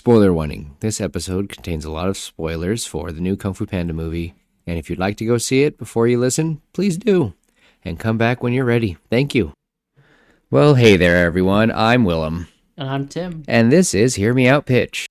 Spoiler warning. This episode contains a lot of spoilers for the new Kung Fu Panda movie, and if you'd like to go see it before you listen, please do. And come back when you're ready. Thank you. Well, hey there, everyone. I'm Willem. And I'm Tim. And this is Hear Me Out Pitch.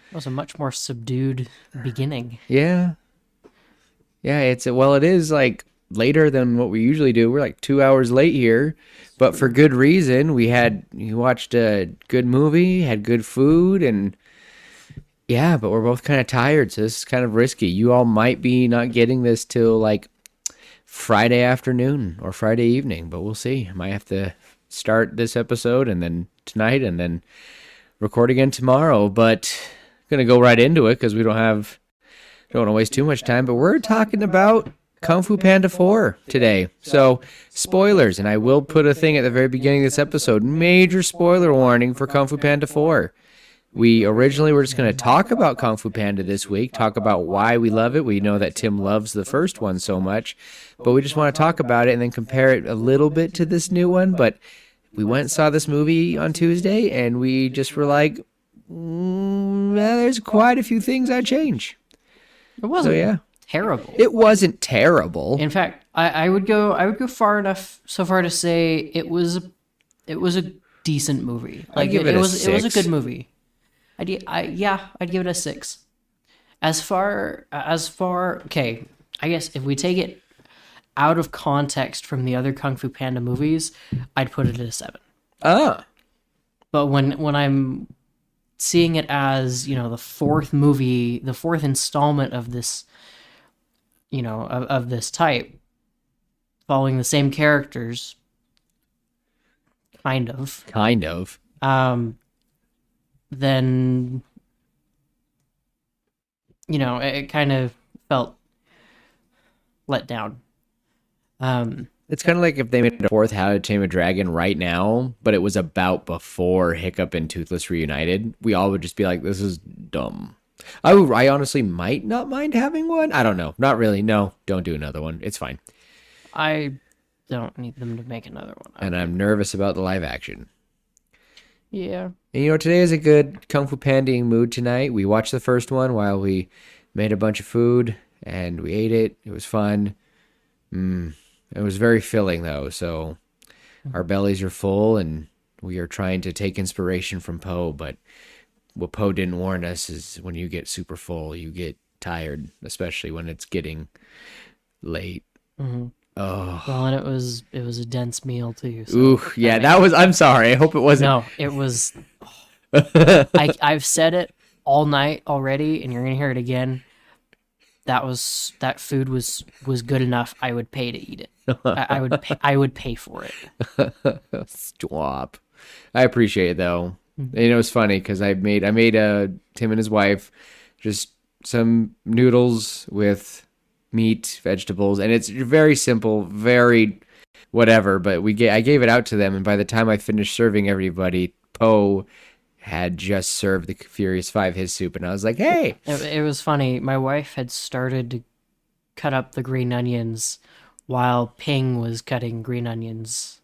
It was a much more subdued beginning. Yeah. It is like later than what we usually do. We're like 2 hours late here, but for good reason. We watched a good movie, had good food, and yeah, but we're both kind of tired, so this is kind of risky. You all might be not getting this till like Friday afternoon or Friday evening, but we'll see. I might have to start this episode and then tonight and then record again tomorrow, but gonna go right into it because we don't want to waste too much time. But we're talking about Kung Fu Panda 4 today, so spoilers, and I will put a thing at the very beginning of this episode. Major spoiler warning for Kung Fu Panda 4. We originally were just going to talk about Kung Fu Panda this week, talk about why we love it. We know that Tim loves the first one so much, but we just want to talk about it and then compare it a little bit to this new one. But we went and saw this movie on Tuesday, and we just were like, there's quite a few things I'd change. It wasn't terrible. It wasn't terrible. In fact, I would go so far to say it was a decent movie. Like I'd give it a was 6. a good movie. I'd give it a 6. As far okay, I guess if we take it out of context from the other Kung Fu Panda movies, I'd put it at a 7. Ah. But when I'm seeing it as, the fourth movie, the fourth installment of this, of this type, following the same characters, kind of, then, it kind of felt let down. It's kind of like if they made a fourth How to Tame a Dragon right now, but it was about before Hiccup and Toothless reunited. We all would just be like, this is dumb. I honestly might not mind having one. I don't know. Not really. No, don't do another one. It's fine. I don't need them to make another one. And I'm nervous about the live action. Yeah. And today is a good Kung Fu Pandaing mood tonight. We watched the first one while we made a bunch of food, and we ate it. It was fun. It was very filling, though, so our bellies are full, and we are trying to take inspiration from Poe, but what Poe didn't warn us is when you get super full, you get tired, especially when it's getting late. Mm-hmm. Oh. Well, and it was a dense meal, too. So ooh, yeah, I'm sorry. I hope it wasn't. No, it was... I've said it all night already, and you're going to hear it again. That food was good enough. I would pay to eat it. I would pay for it. Stop. I appreciate it though. Mm-hmm. And it was funny because I made Tim and his wife just some noodles with meat, vegetables, and it's very simple, very whatever. But I gave it out to them, and by the time I finished serving everybody, Poe had just served the Furious 5 his soup, and I was like, hey. It was funny. My wife had started to cut up the green onions while Ping was cutting green onions.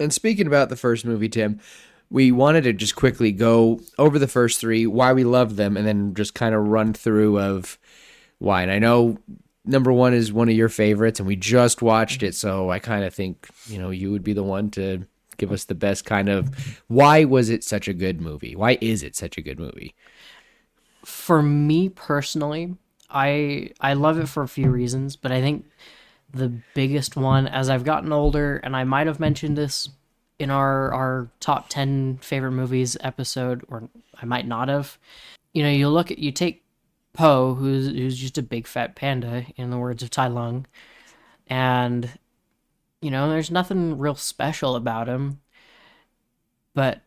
And speaking about the first movie, Tim, we wanted to just quickly go over the first 3, why we love them, and then just kind of run through of why. And I know number 1 is one of your favorites, and we just watched it, so I kind of think, you would be the one to give us the best kind of, why was it such a good movie? Why is it such a good movie? For me personally, I love it for a few reasons, but I think the biggest one, as I've gotten older, and I might have mentioned this in our top 10 favorite movies episode, or I might not have. You take Poe, who's just a big fat panda, in the words of Tai Lung, and there's nothing real special about him, but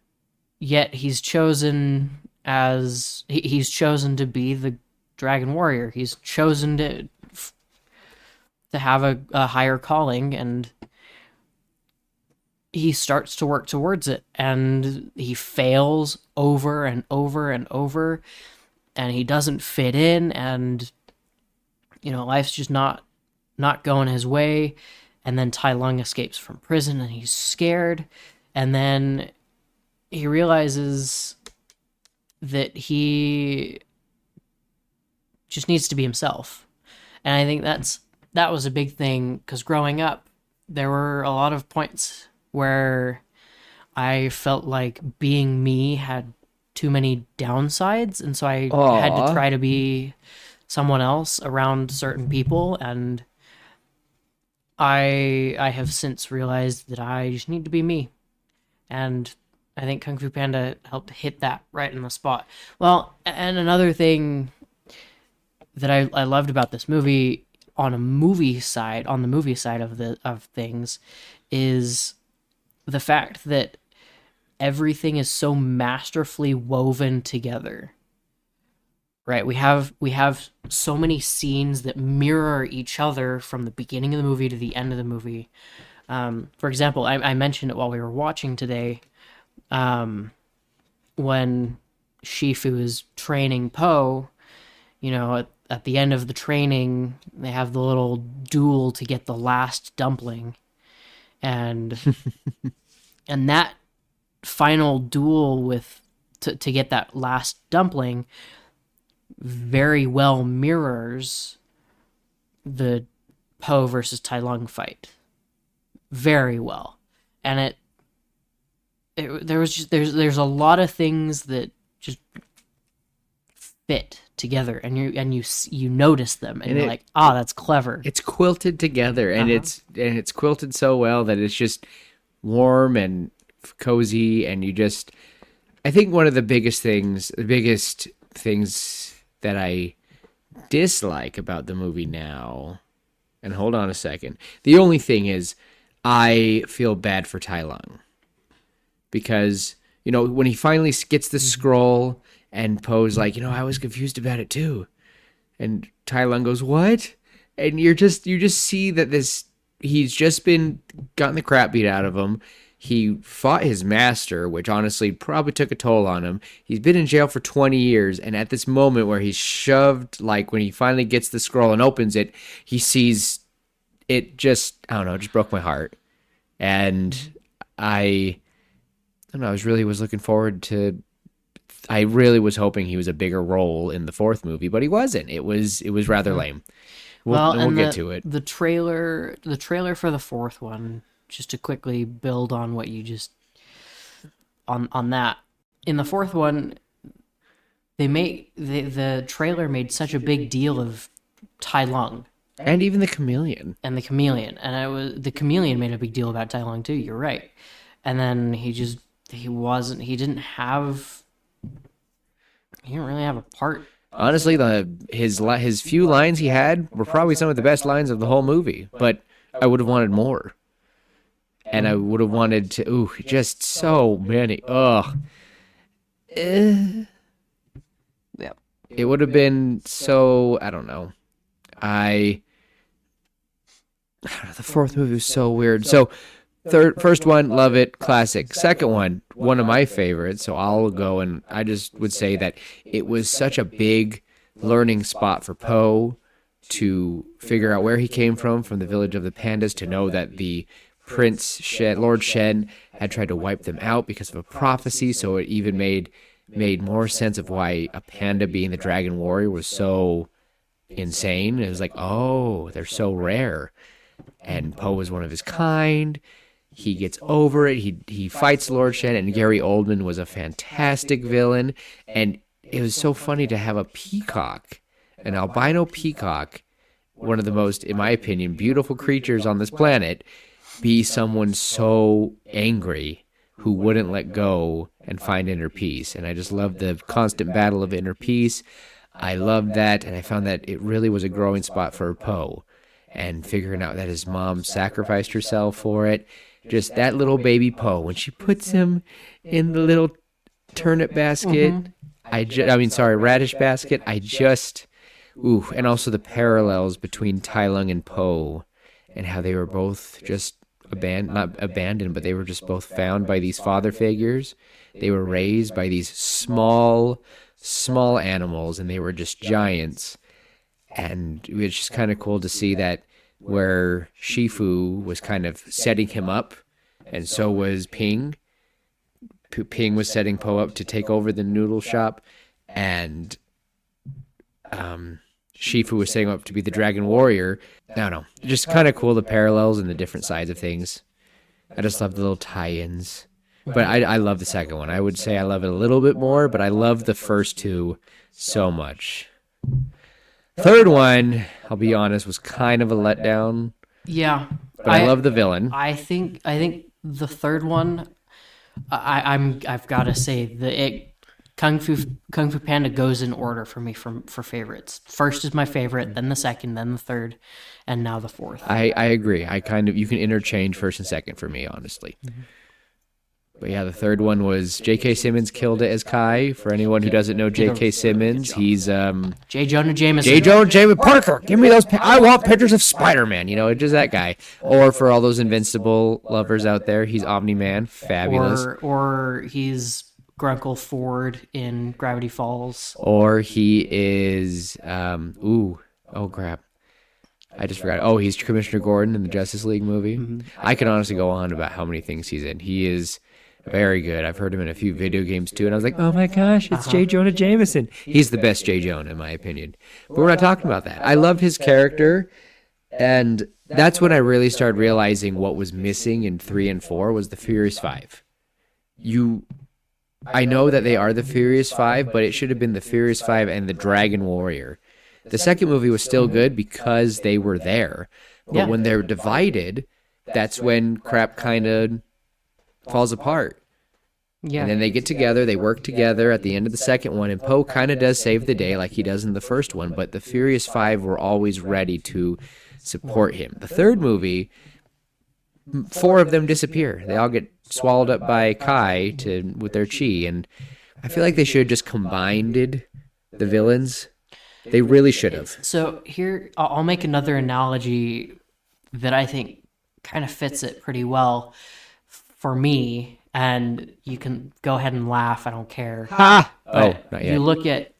yet he's chosen to be the Dragon Warrior. He's chosen to have a higher calling, and he starts to work towards it, and he fails over and over and over, and he doesn't fit in, and life's just not going his way. And then Tai Lung escapes from prison, and he's scared, and then he realizes that he just needs to be himself. And I think that was a big thing, because growing up, there were a lot of points where I felt like being me had too many downsides, and so I had to Aw. try to be someone else around certain people, and I have since realized that I just need to be me. And I think Kung Fu Panda helped hit that right in the spot. Well, and another thing that I loved about this movie, on the movie side of things, is the fact that everything is so masterfully woven together. Right, we have so many scenes that mirror each other from the beginning of the movie to the end of the movie. For example, I mentioned it while we were watching today, when Shifu is training Po. At the end of the training, they have the little duel to get the last dumpling, and and that final duel to get that last dumpling very well mirrors the Po versus Tai Lung fight very well. And there's a lot of things that just fit together, and you notice them, and And you're like, ah, that's clever. it's quilted together, and Uh-huh. it's quilted so well that it's just warm and cozy, and I think one of the biggest things that I dislike about the movie now, and hold on a second. The only thing is I feel bad for Tai Lung, because when he finally gets the scroll and Poe's like, I was confused about it too. And Tai Lung goes, "What?" And you just see that he's just been gotten the crap beat out of him. He fought his master, which honestly probably took a toll on him. He's been in jail for 20 years, and at this moment where he's shoved, like when he finally gets the scroll and opens it, he sees it. Just, I don't know, it just broke my heart. And I don't know, I was looking forward to. I really was hoping he was a bigger role in the fourth movie, but he wasn't. It was rather lame. Well, We'll and get to it. the trailer for the fourth one, just to quickly build on what you just on that. In the fourth one, the trailer made such a big deal of Tai Lung And even the chameleon. and the chameleon, and the chameleon made a big deal about Tai Lung too. You're right. And then he didn't really have a part. Honestly, his few lines he had were probably some of the best lines of the whole movie, but I would have wanted more. And I would have wanted to, just so many. Ugh. Yeah. It would have been so, I don't know. The fourth movie was so weird. So, first one, love it, classic. Second one of my favorites. So I'll go, and I just would say that it was such a big learning spot for Poe to figure out where he came from the village of the pandas, to know that the Lord Shen, had tried to wipe them out because of a prophecy. So it even made more sense of why a panda being the dragon warrior was so insane. It was like, oh, they're so rare. And Poe was one of his kind. He gets over it. He fights Lord Shen, and Gary Oldman was a fantastic villain. And it was so funny to have a peacock, an albino peacock, one of the most, in my opinion, beautiful creatures on this planet, be someone so angry who wouldn't let go and find inner peace. And I just loved the constant battle of inner peace. I loved that, and I found that it really was a growing spot for Poe, and figuring out that his mom sacrificed herself for it. Just that little baby Poe, when she puts him in the little turnip basket, radish basket, and also the parallels between Tai Lung and Poe, and how they were both just not abandoned, but they were just both found by these father figures. They were raised by these small animals, and they were just giants. And it was just kind of cool to see that where Shifu was kind of setting him up, and so was Ping. Ping was setting Po up to take over the noodle shop, and Shifu was setting him up to be the Dragon Warrior. I don't know, just kind of cool, the parallels and the different sides of things. I just love the little tie-ins. But I love the second one. I would say I love it a little bit more, but I love the first two so much. Third one, I'll be honest, was kind of a letdown. Yeah, But I love the villain. I think the third one, I've got to say Kung Fu Panda goes in order for me for favorites. First is my favorite, then the second, then the third, and now the fourth. I agree. You can interchange first and second for me, honestly. Mm-hmm. But yeah, the third one was J.K. Simmons killed it as Kai. For anyone who doesn't know J.K. Simmons, he's J. Jonah Jameson. J. Jonah Jameson Parker. Give me those. I want pictures of Spider-Man. Just that guy. Or for all those Invincible lovers out there, he's Omni-Man. Fabulous. Or he's Grunkle Ford in Gravity Falls. Or he is oh crap. I just forgot. Oh, he's Commissioner Gordon in the Justice League movie. Mm-hmm. I can honestly go on about how many things he's in. He is very good. I've heard him in a few video games too, and I was like, oh my gosh, it's J. Jonah Jameson. He's the best J. Jonah, in my opinion. But we're not talking about that. I loved his character, and that's when I really started realizing what was missing in 3 and 4 was the Furious 5. I know that they are the Furious 5, but it should have been the Furious 5 and the Dragon Warrior. The second movie was still good because they were there. But when they're divided, that's when crap kind of falls apart. Yeah. And then they get together, they work together at the end of the second one, and Po kind of does save the day like he does in the first one, but the Furious 5 were always ready to support him. The third movie, 4 of them disappear. They all get swallowed up by Kai with their chi, and I feel like they should have just combined the villains. They really should have. So here, I'll make another analogy that I think kind of fits it pretty well for me, and you can go ahead and laugh. I don't care. Ha! Oh, not yet. You look at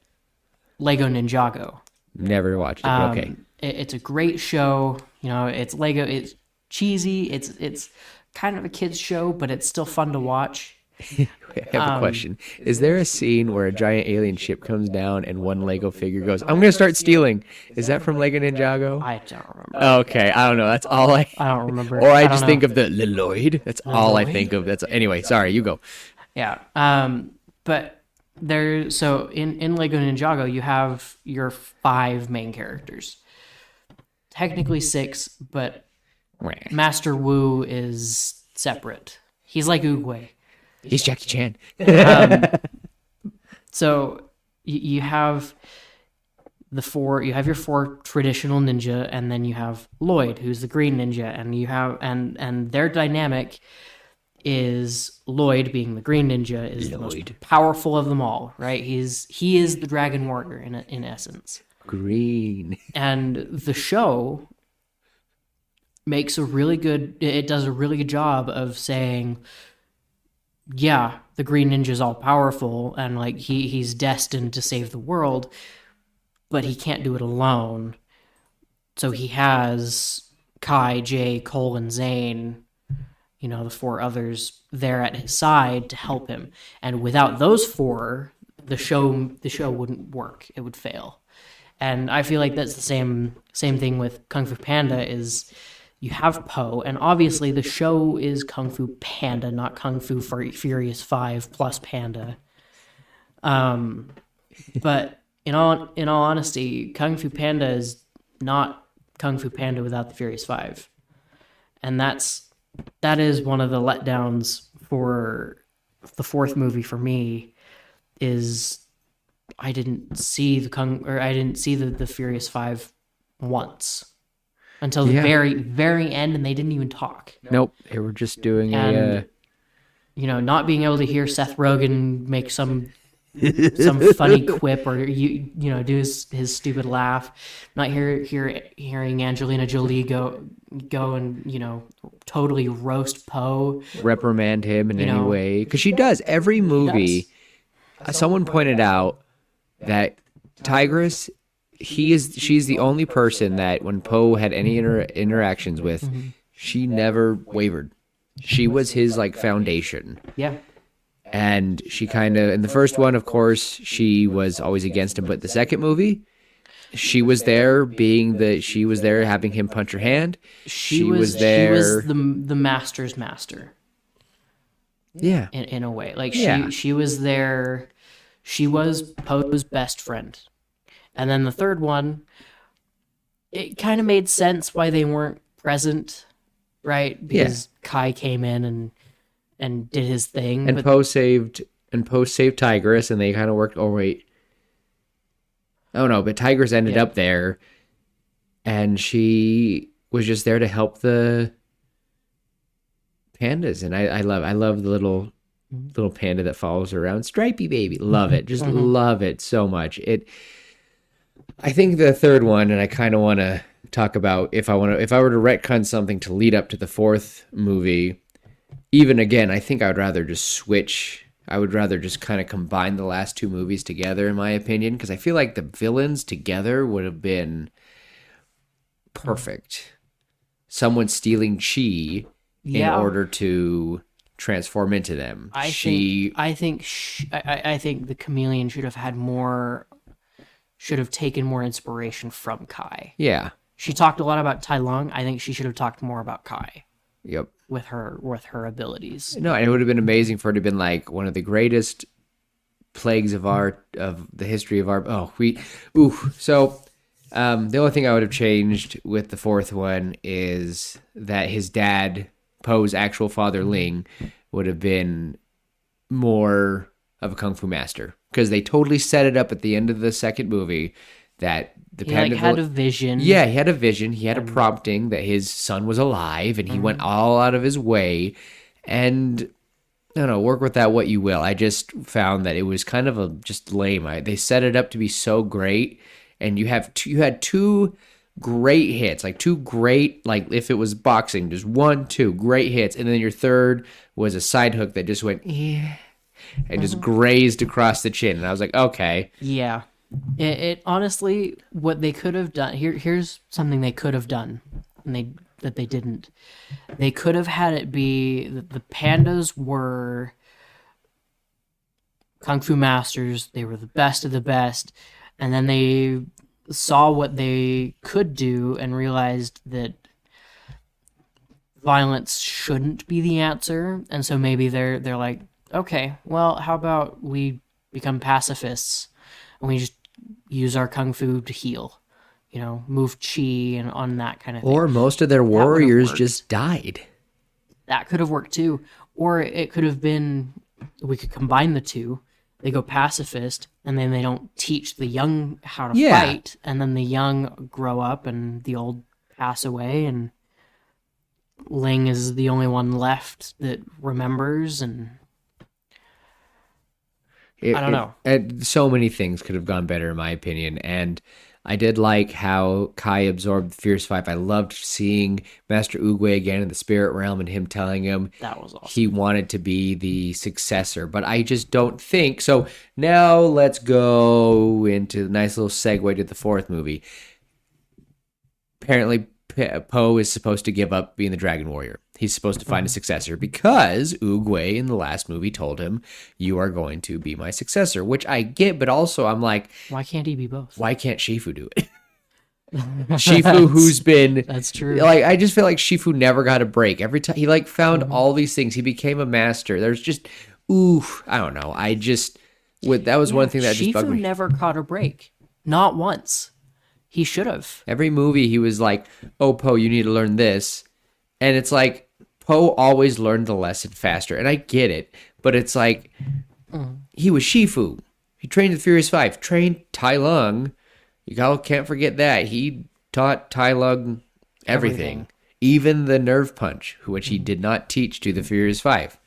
Lego Ninjago. Never watched it, but okay. It's a great show. It's Lego. It's cheesy. It's kind of a kid's show, but it's still fun to watch. I have a question. Is there a scene where a giant alien ship comes down and one Lego figure goes, I'm going to start stealing? Is that from Lego Ninjago? I don't remember. Okay, I don't know. That's all I don't remember. Or I just think of the Lloyd. That's all I think of. Anyway, sorry, you go. Yeah. But so in Lego Ninjago, you have your 5 main characters. Technically 6, but Master Wu is separate. He's like Oogway. He's Jackie Chan. So you have you have your 4 traditional ninja, and then you have Lloyd, who's the green ninja, and you have and their dynamic is Lloyd, being the green ninja, is the most powerful of them all, right? He is the Dragon Warrior in essence. Green. And the show does a really good job of saying, yeah, the Green Ninja's all powerful and like he's destined to save the world, but he can't do it alone. So he has Kai, Jay, Cole, and Zane, the 4 others there at his side to help him. And without those 4, the show wouldn't work. It would fail. And I feel like that's the same thing with Kung Fu Panda is you have Po, and obviously the show is Kung Fu Panda, not Kung Fu Furious 5 plus Panda. But in all honesty, Kung Fu Panda is not Kung Fu Panda without the Furious 5. And that is one of the letdowns for the 4th movie for me is I didn't see the Furious 5 once. Until the very, very end, and they didn't even talk. Nope, they were just doing not being able to hear Seth Rogen make some some funny quip, or do his stupid laugh. Not hearing Angelina Jolie go and totally roast Poe. Reprimand him in You any know, way, because she does every she movie. does. Someone pointed out that Tigress, she's the only person that when Poe had any interactions with, she never wavered. She was his like foundation. Yeah. And she kind of, in the first one, of course, she was always against him. But the second movie, she was there having him punch her hand. She was the master's master. Yeah. In a way, like Yeah. she was there. She was Poe's best friend. And then the third one, it kind of made sense why they weren't present, right? Because Kai came in and did his thing. And Poe saved Tigress, and they kind of worked. Oh wait, oh no, but Tigress ended up there, and she was just there to help the pandas. And I love the little panda that follows her around, Stripey baby. Love it, just love it so much. I think the third one, and I kind of want to talk about if I were to retcon something to lead up to the fourth movie. Even again, I think I would rather just switch. I would rather just kind of combine the last two movies together, in my opinion, because I feel like the villains together would have been perfect. Someone stealing chi in order to transform into them. I think the chameleon should have taken more inspiration from Kai. Yeah. She talked a lot about Tai Lung. I think she should have talked more about Kai. Yep. With her abilities. No, and it would have been amazing for it to have been like one of the greatest plagues of the history of art. So the only thing I would have changed with the fourth one is that his dad, Poe's actual father, Ling, would have been more of a kung fu master, because they totally set it up at the end of the second movie that he had a vision. Yeah, he had a vision. He had a prompting that his son was alive, and he went all out of his way. And I don't know, work with that what you will. I just found that it was kind of just lame. They set it up to be so great, and you had two great hits, like two great, like if it was boxing, just 1-2 great hits, and then your third was a side hook that just went and just grazed across the chin, and I was like, okay, yeah. It honestly, what they could have done here's something they could have done, and they didn't. They could have had it be that the pandas were kung fu masters. They were the best of the best, and then they saw what they could do and realized that violence shouldn't be the answer. And so maybe they're like, okay, well, how about we become pacifists and we just use our kung fu to heal, move chi and on that kind of thing. Or most of their warriors just died. That could have worked too. Or it could have been, we could combine the two. They go pacifist, and then they don't teach the young how to fight, and then the young grow up and the old pass away, and Ling is the only one left that remembers, and I don't know. So many things could have gone better, in my opinion. And I did like how Kai absorbed the Fierce Five. I loved seeing Master Oogway again in the spirit realm and him telling him that was awesome. He wanted to be the successor. But I just don't think so. Now let's go into a nice little segue to the fourth movie. Apparently, Poe is supposed to give up being the Dragon Warrior. He's supposed to find a successor because Oogway in the last movie told him, you are going to be my successor, which I get, but also I'm like, why can't he be both? Why can't Shifu do it? Shifu, who's been... That's true. Like, I just feel like Shifu never got a break. Every time he found all these things, he became a master. There's just, I don't know. That was one thing that just bugged me. Shifu never caught a break. Not once. He should have. Every movie he was like, oh, Poe, you need to learn this. And it's like, Poe always learned the lesson faster. And I get it. But it's like, he was Shifu. He trained the Furious Five. Trained Tai Lung. You can't forget that. He taught Tai Lung everything. Even the nerve punch, which he did not teach to the Furious Five.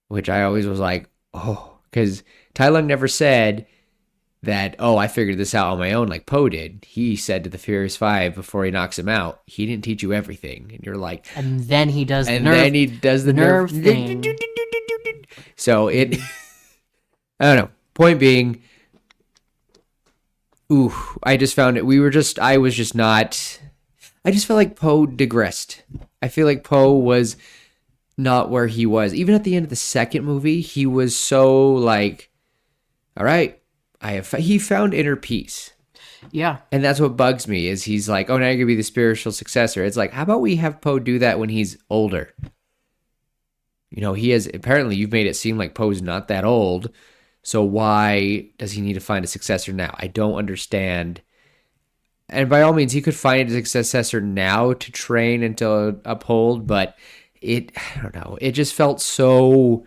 Which I always was like, oh. Because Tai Lung never said that, oh, I figured this out on my own like Poe did. He said to the Furious Five before he knocks him out, he didn't teach you everything. And you're like, And then he does and then he does the nerve thing. So it, I don't know. Point being, ooh, I just found it. I was just not, I just felt like Poe digressed. I feel like Poe was not where he was. Even at the end of the second movie, he was so like, all right, he found inner peace. Yeah. And that's what bugs me is he's like, oh, now you're going to be the spiritual successor. It's like, how about we have Poe do that when he's older? You know, apparently you've made it seem like Poe's not that old. So why does he need to find a successor now? I don't understand. And by all means, he could find a successor now to train and to uphold, but I don't know. It just felt so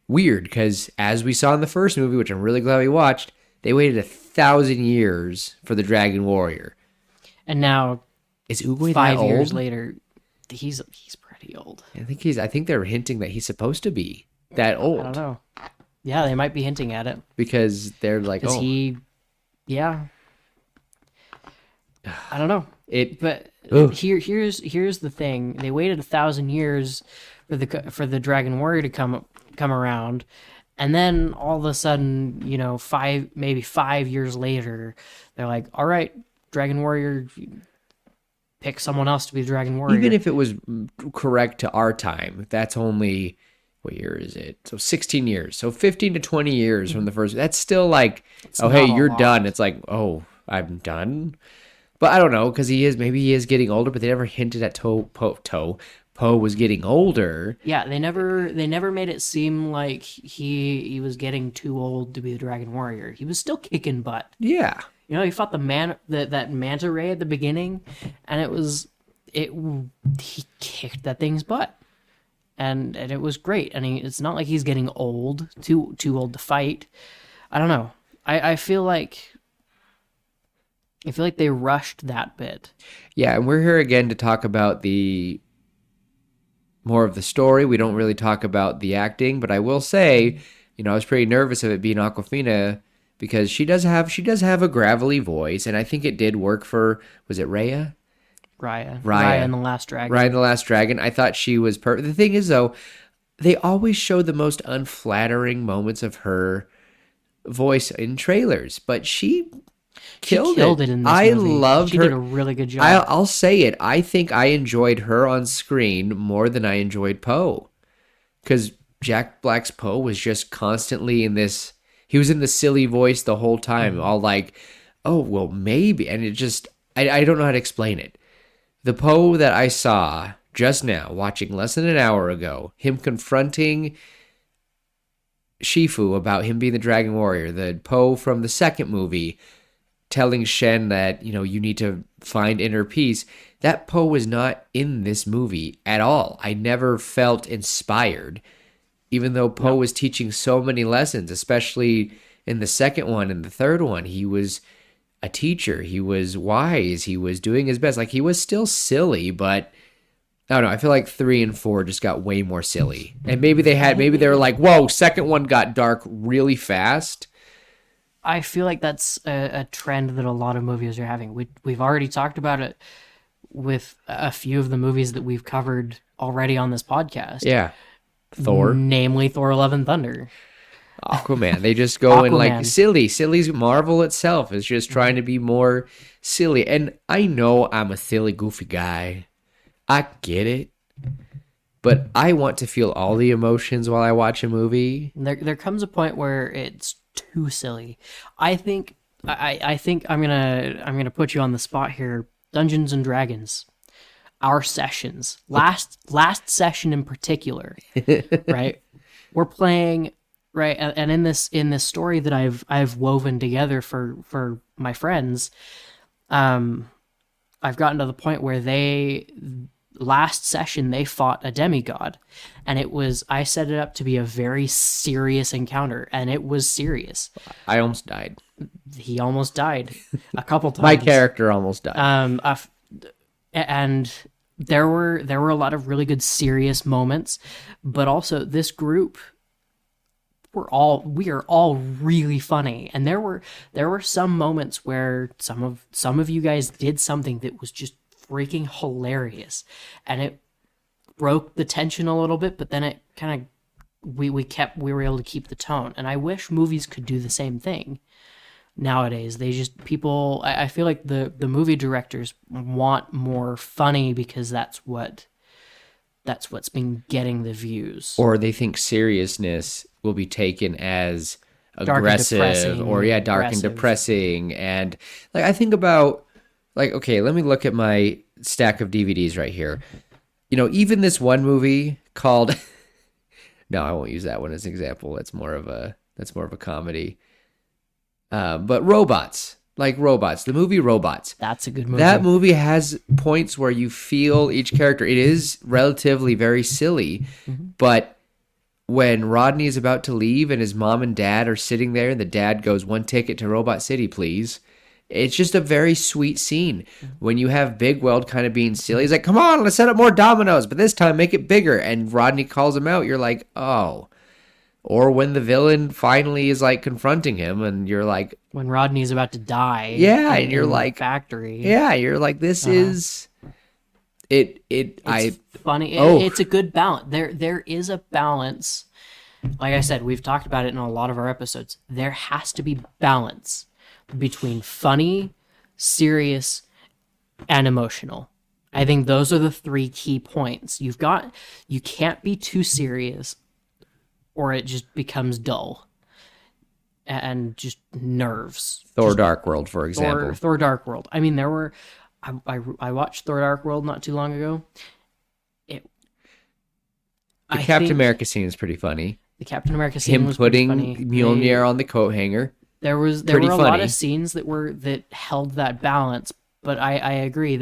weird because as we saw in the first movie, which I'm really glad we watched, they waited 1,000 years for the Dragon Warrior. And now, is Oogway 5 that old? years later, he's pretty old. I think they're hinting that he's supposed to be that old. I don't know. Yeah, they might be hinting at it. Because they're like, oh. Yeah. I don't know. But Ugh. here's the thing. They waited 1,000 years for the Dragon Warrior to come around, and then all of a sudden, you know, 5 years later, they're like, all right, Dragon Warrior, pick someone else to be the Dragon Warrior. Even if it was correct to our time, that's only, what year is it? So 16 years. So 15 to 20 years from the first. That's still like, oh, hey, you're done. It's like, oh, I'm done. But I don't know, because maybe he is getting older, but they never hinted at Poe was getting older. Yeah, they never made it seem like he was getting too old to be the Dragon Warrior. He was still kicking butt. Yeah. You know, he fought that manta ray at the beginning, and he kicked that thing's butt. And it was great. And it's not like he's getting old, too old to fight. I don't know. I feel like they rushed that bit. Yeah, and we're here again to talk about more of the story. We don't really talk about the acting, but I will say, you know, I was pretty nervous of it being Awkwafina because she does have a gravelly voice, and I think it did work for, was it Raya? Raya and the Last Dragon. Raya and the Last Dragon. I thought she was perfect. The thing is, though, they always show the most unflattering moments of her voice in trailers, but she killed it in this movie. I loved her. She did a really good job. I'll say it. I think I enjoyed her on screen more than I enjoyed Poe. Because Jack Black's Poe was just constantly in this... He was in the silly voice the whole time. All like, oh, well, maybe. And it just... I don't know how to explain it. The Poe that I saw just now, watching less than an hour ago, him confronting Shifu about him being the Dragon Warrior, the Poe from the second movie telling Shen that, you know, you need to find inner peace, that Poe was not in this movie at all. I never felt inspired, even though Poe was teaching so many lessons, especially in the second one and the third one. He was a teacher. He was wise. He was doing his best. Like, he was still silly, but I don't know. I feel like 3 and 4 just got way more silly. And maybe they were like, whoa, second one got dark really fast. I feel like that's a trend that a lot of movies are having. We've already talked about it with a few of the movies that we've covered already on this podcast. Yeah. Thor. Namely Thor Love and Thunder. Aquaman. They just go in like silly. Silly's Marvel itself is just trying to be more silly. And I know I'm a silly, goofy guy. I get it. But I want to feel all the emotions while I watch a movie. There comes a point where it's too silly. I think I'm gonna put you on the spot here. Dungeons and Dragons, our sessions, last session in particular, right? We're playing, right, and in this story that I've woven together for my friends, I've gotten to the point where last session they fought a demigod, and I set it up to be a very serious encounter, and it was serious. I almost died. He almost died a couple times. My character almost died. And there were a lot of really good serious moments, but also this group we are all really funny, and there were some moments where some of you guys did something that was just freaking hilarious, and it broke the tension a little bit, but then it kind of we were able to keep the tone, and I wish movies could do the same thing. Nowadays, they just people. I feel like the movie directors want more funny because that's what's been getting the views. Or they think seriousness will be taken as Dark and aggressive, depressing, or yeah, dark and aggressive. depressing. And like I think about, like, okay, let me look at my stack of DVDs right here. You know, even this one movie called no, I won't use that one as an example. That's more of a comedy. But Robots, like Robots, the movie Robots. That's a good movie. That movie has points where you feel each character. It is relatively very silly, but when Rodney is about to leave and his mom and dad are sitting there and the dad goes, "One ticket to Robot City, please." It's just a very sweet scene. When you have Big Weld kind of being silly, he's like, "Come on, let's set up more dominoes, but this time make it bigger." And Rodney calls him out. You're like, oh. Or when the villain finally is like confronting him and you're like, when Rodney's about to die. yeah, and you're in the like, factory. yeah, you're like, this is it. It's funny. Oh. It's a good balance. There is a balance. Like I said, we've talked about it in a lot of our episodes. There has to be balance between funny, serious, and emotional. I think those are the three key points. You can't be too serious or it just becomes dull and just nerves. Thor Just Dark World, for example. Thor Dark World. I mean, I watched Thor Dark World not too long ago. The Captain America scene is pretty funny. The Captain America scene Him was pretty putting funny. Mjolnir on the coat hanger. There were pretty a lot funny. of scenes that held that balance, but I agree.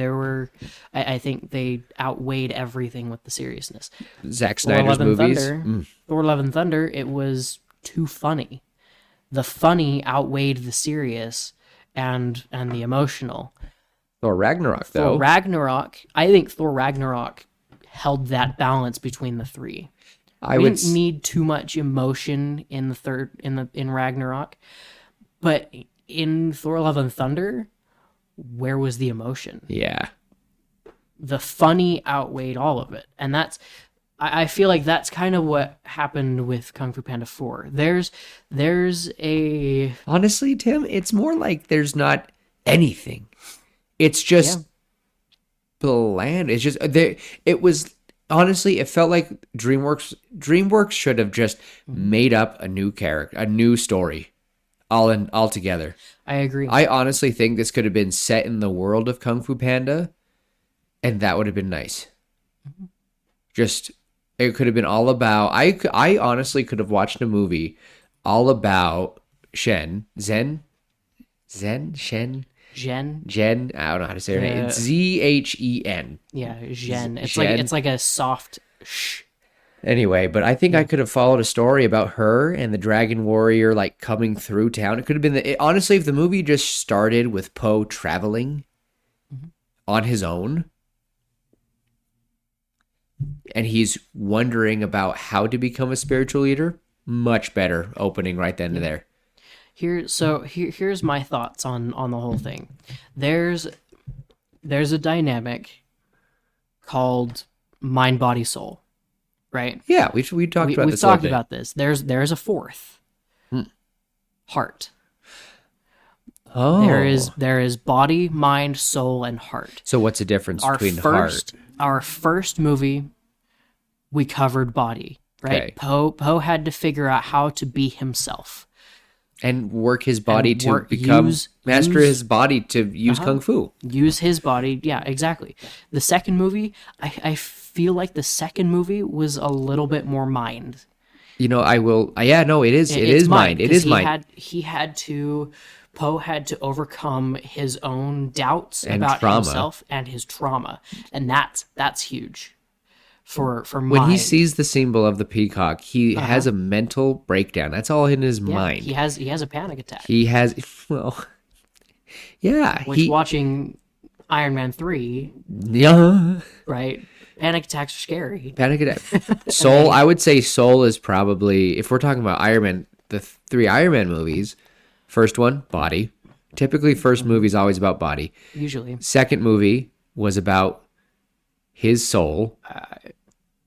I think they outweighed everything with the seriousness. Zack Thor Snyder's Love and movies. Thunder, Thor Love and Thunder, it was too funny. The funny outweighed the serious and the emotional. Thor Ragnarok, though. Thor Ragnarok, I think Thor Ragnarok held that balance between the three. I We would didn't need too much emotion in Ragnarok, but in Thor Love and Thunder, where was the emotion? yeah. The funny outweighed all of it, and I feel like that's kind of what happened with Kung Fu Panda 4. There's a Honestly, Tim, it's more like there's not anything. It's just bland. It's just there. It was honestly, it felt like DreamWorks should have just made up a new character, a new story, all together. I agree. I honestly think this could have been set in the world of Kung Fu Panda, and that would have been nice. Just, it could have been all about. I honestly could have watched a movie all about Jen. Jen. I don't know how to say her name. It's Zhen. Yeah, Jen. Jen. It's like a soft sh. Anyway, but I think I could have followed a story about her and the Dragon Warrior like coming through town. It could have been honestly, if the movie just started with Poe traveling on his own, and he's wondering about how to become a spiritual leader, much better opening right then and there. Here's my thoughts on the whole thing. There's a dynamic called mind, body, soul, right? Yeah, we talked about We've this. talked about this. There's a fourth heart. Oh, There is body, mind, soul, and heart. So what's the difference between heart? Our first movie, we covered body, right? Okay. Poe had to figure out how to be himself. And work his body And to become master use- his body to use kung fu. Use his body. Yeah, exactly. The second movie, I feel like the second movie was a little bit more mind. You know, I will. Yeah, no, it is. It It's is mind. It 'cause is mind. Poe had to overcome his own doubts And about trauma. himself and his trauma, and that's huge for When mind. he sees the symbol of the peacock, he has a mental breakdown. That's all in his mind. he has a panic attack. He has, well, yeah. Which watching Iron Man 3, Yeah. right? Panic attacks are scary. Panic Attack. Soul, I would say Soul is probably, if we're talking about Iron Man, the three Iron Man movies, first one, body. Typically, first movie is always about body. Usually. Second movie was about his soul.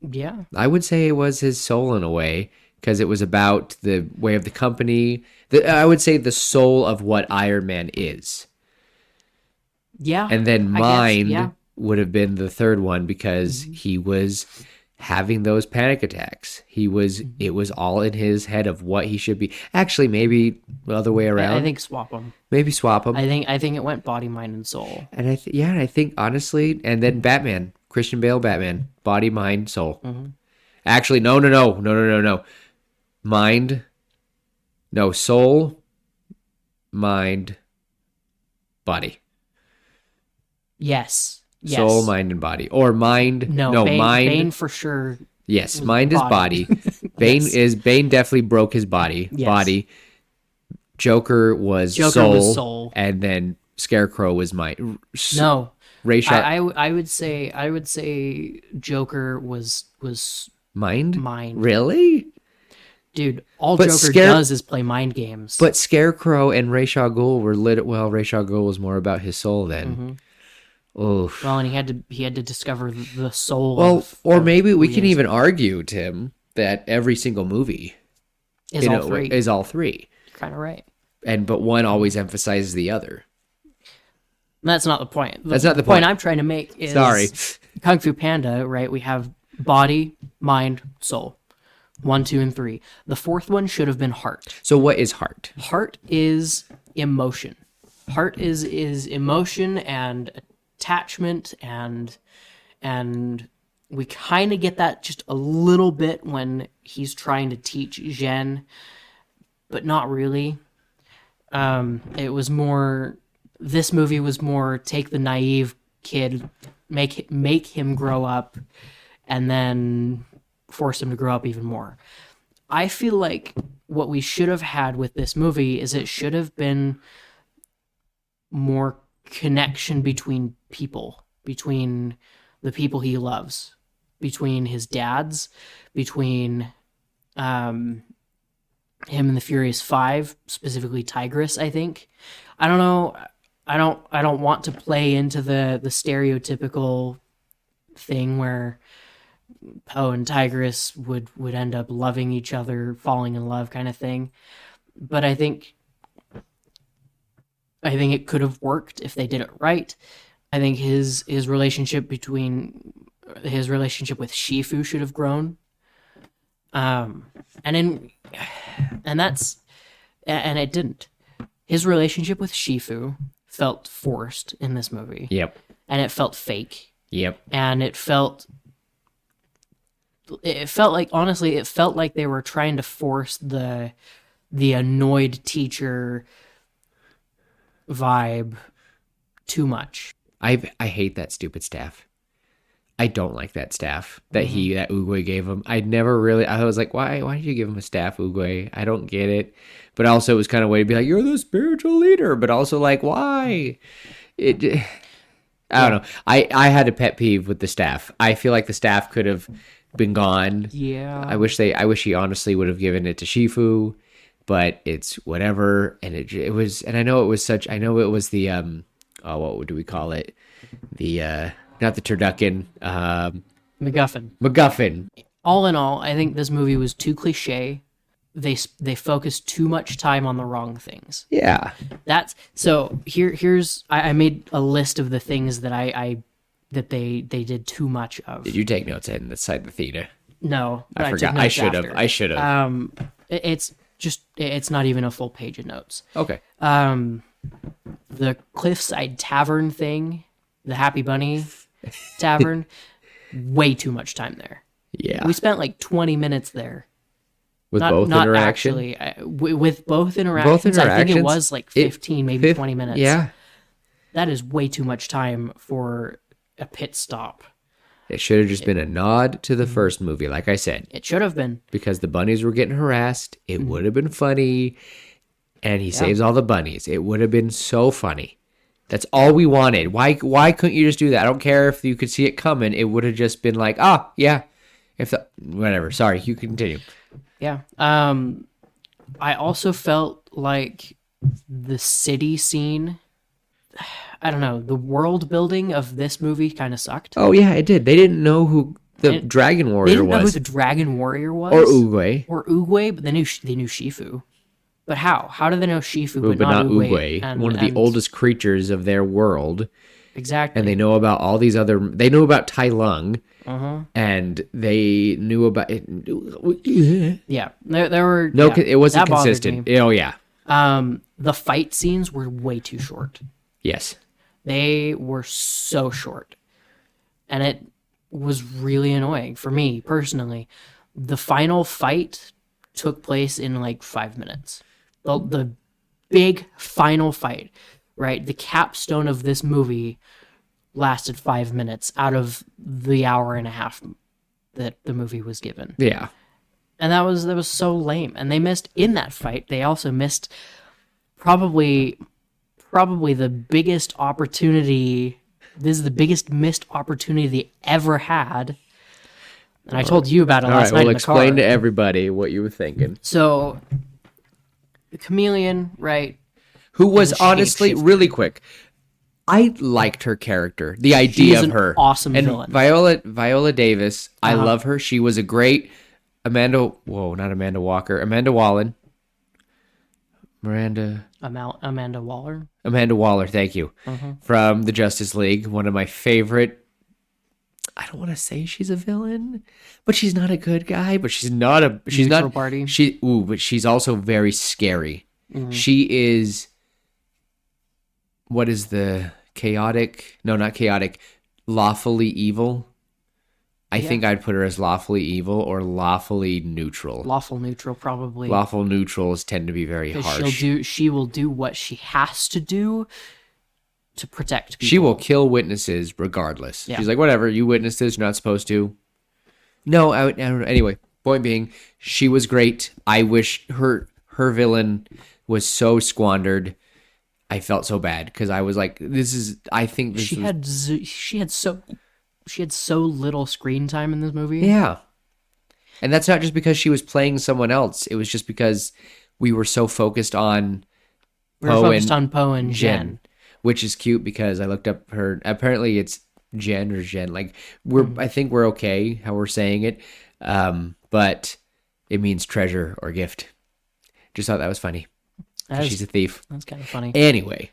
Yeah. I would say it was his soul in a way, because it was about the way of the company. I would say the soul of what Iron Man is. Yeah. And then I guess, Mind yeah. would have been the third one, because he was having those panic attacks. It was all in his head of what he should be. Actually, maybe the other way around. I think swap them. Maybe swap them. I think it went body, mind, and soul. And I think honestly, and then Batman, Christian Bale Batman, body, mind, soul. Actually, no. Mind, no, soul, mind, body. Yes. Soul, mind, and body. Or mind, No, Bane, mind. Bane for sure. Yes, mind is body. body. Bane Yes. Bane definitely broke his body. Yes. Body. Joker was soul, and then Scarecrow was mind. No. Ray Shot. I would say Joker was Mind? mind. Really? Dude, all But Joker does is play mind games. But Scarecrow and Ra's al Ghul were lit. Well, Ra's al Ghul was more about his soul then. Oof. Well, and he had to discover the soul. Well, or maybe we who can he is. even argue, Tim, that every single movie Is all three. is all three, Kind of right. but one always emphasizes the other. That's not the point. That's not the point point. I'm trying to make is Sorry. Kung Fu Panda, right? We have body, mind, soul. 1, 2, and 3. The fourth one should have been heart. So what is heart? Heart is emotion. Heart is emotion and attachment and we kind of get that just a little bit when he's trying to teach Zhen, but not really. It was more. This movie was more take the naive kid, make him grow up, and then force him to grow up even more. I feel like what we should have had with this movie is it should have been more connection between people, between the people he loves, between his dads, between him and the Furious Five, specifically Tigress, I think. I don't know. I don't want to play into the stereotypical thing where Poe and Tigress would end up loving each other, falling in love kind of thing. But I think it could have worked if they did it right. I think his relationship with Shifu should have grown. And it didn't. His relationship with Shifu felt forced in this movie. Yep. And it felt fake. Yep. And it felt like, honestly, it felt like they were trying to force the annoyed teacher vibe too much. I hate that stupid staff. I don't like that staff that that Oogway gave him. I was like, why did you give him a staff, Oogway? I don't get it. But also it was kind of a way to be like, you're the spiritual leader, but also like, why? I don't know. I had a pet peeve with the staff. I feel like the staff could have been gone. Yeah. I wish he honestly would have given it to Shifu, but it's whatever. And it was, and I know it was the what do we call it? The not the turducken, MacGuffin. All in all, I think this movie was too cliche. They focused too much time on the wrong things. Yeah. That's so. Here's I made a list of the things that that they did too much of. Did you take notes in the side of the theater? No, I took forgot. notes I should have. after. It's not even a full page of notes. Okay. The Cliffside Tavern thing, the Happy Bunny Tavern, way too much time there. Yeah. We spent like 20 minutes there. With both interactions? Actually, with both interactions, I think it was like 15, maybe 20 minutes. Yeah. That is way too much time for a pit stop. It should have just been a nod to the first movie, like I said. It should have been. Because the bunnies were getting harassed. It would have been funny. And he saves all the bunnies. It would have been so funny. That's all we wanted. Why couldn't you just do that? I don't care if you could see it coming. It would have just been like, yeah. If the whatever. Sorry, you continue. Yeah. I also felt like the city scene, I don't know, the world building of this movie kind of sucked. Oh yeah, it did. They didn't know who the Dragon They Warrior didn't know who was, the Dragon Warrior was, or Uguay, but they knew Shifu. But how? How do they know Shifu but but not Uguay, And, one of the and- oldest creatures of their world, Exactly. and they know about all these other. They know about Tai Lung, Uh-huh. and they knew about it. Yeah, there were No, yeah, it wasn't that bothered consistent. me. Oh yeah, The fight scenes were way too short. yes. They were so short, and it was really annoying for me personally. The final fight took place in like 5 minutes. The big final fight, right? The capstone of this movie lasted 5 minutes out of the hour and a half that the movie was given. Yeah. And that was so lame. And they missed in that fight. They also missed probably the biggest opportunity. This is the biggest missed opportunity they ever had. And I told you about it All last right. night Well, in the explain car. to everybody what you were thinking. So the chameleon, right? Who was And honestly shapeshifter. really quick. I liked her character, the idea She's of an her, awesome and villain. Viola Davis. I Uh-huh. love her. She was a great Amanda. Whoa, not Amanda Walker. Amanda Wallen. Amanda Waller. Amanda Waller. Thank you, Uh-huh. from the Justice League. One of my favorite. I don't want to say she's a villain, but she's not a good guy. But she's not a. She's Neutral not. party. But she's also very scary. Mm-hmm. She is. What is the chaotic? No, not chaotic. Lawfully evil. I think I'd put her as lawfully evil or lawfully neutral. Lawful neutral, probably. Lawful neutrals tend to be very 'Cause harsh. she will do what she has to do to protect people. She will kill witnesses regardless. Yeah. She's like, whatever, you witnessed this, you're not supposed to. No, I don't know. Anyway, point being, she was great. I wish her villain was so squandered. I felt so bad because I was like, I think this she had so little screen time in this movie. Yeah. And that's not just because she was playing someone else. It was just because we were so focused on We were focused on Poe and Jen. which is cute because I looked up her. Apparently, it's Jen or Jen. Like I think we're okay how we're saying it, but it means treasure or gift. Just thought that was funny. She's a thief. That's kind of funny. Anyway,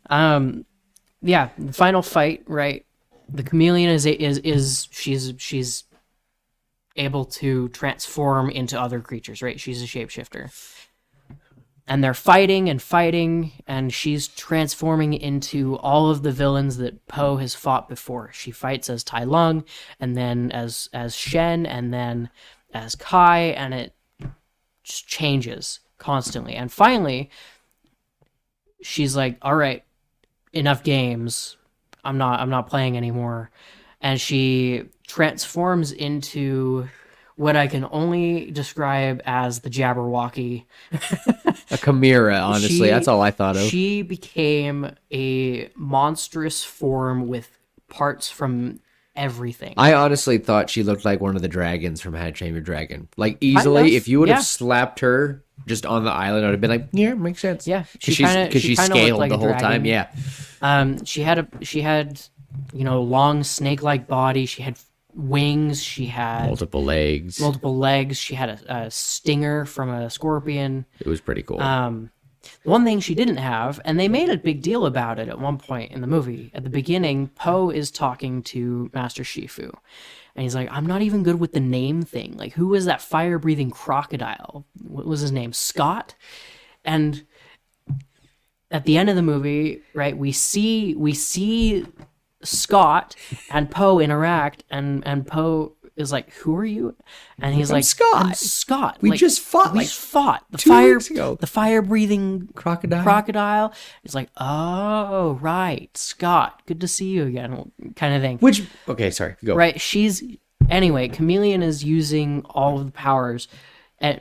Yeah, the final fight, right? The chameleon is she's able to transform into other creatures, right? She's a shapeshifter. And they're fighting, and she's transforming into all of the villains that Poe has fought before. She fights as Tai Lung, and then as Shen, and then as Kai, and it just changes constantly. And finally, she's like, "All right, enough games. I'm not playing anymore." And she transforms into what I can only describe as the Jabberwocky. a chimera. Honestly, that's all I thought of. She became a monstrous form with parts from everything. I honestly thought she looked like one of the dragons from How to Train Your Dragon. Like easily, if you would yeah. have slapped her just on the island, I would have been like, "Yeah, makes sense." Yeah, because she she kinda looked scaled like the a whole dragon. time. Yeah, She had long snake-like body. She had wings. She had multiple legs. multiple legs. She had a stinger from a scorpion. It was pretty cool. The one thing she didn't have, and they made a big deal about it at one point in the movie. At the beginning, Poe is talking to Master Shifu, and he's like, "I'm not even good with the name thing. Like, who was that fire-breathing crocodile? What was his name? Scott?" And at the end of the movie, right, we see Scott and Poe interact, and Poe is like, "Who are you?" And he's like, Scott. "I'm Scott. We just fought, like, the 2 weeks ago. the fire breathing Crocodile. It's like, oh right, Scott, good to see you again, kind of thing. Which okay, sorry, go. Right? Anyway. Chameleon is using all of the powers,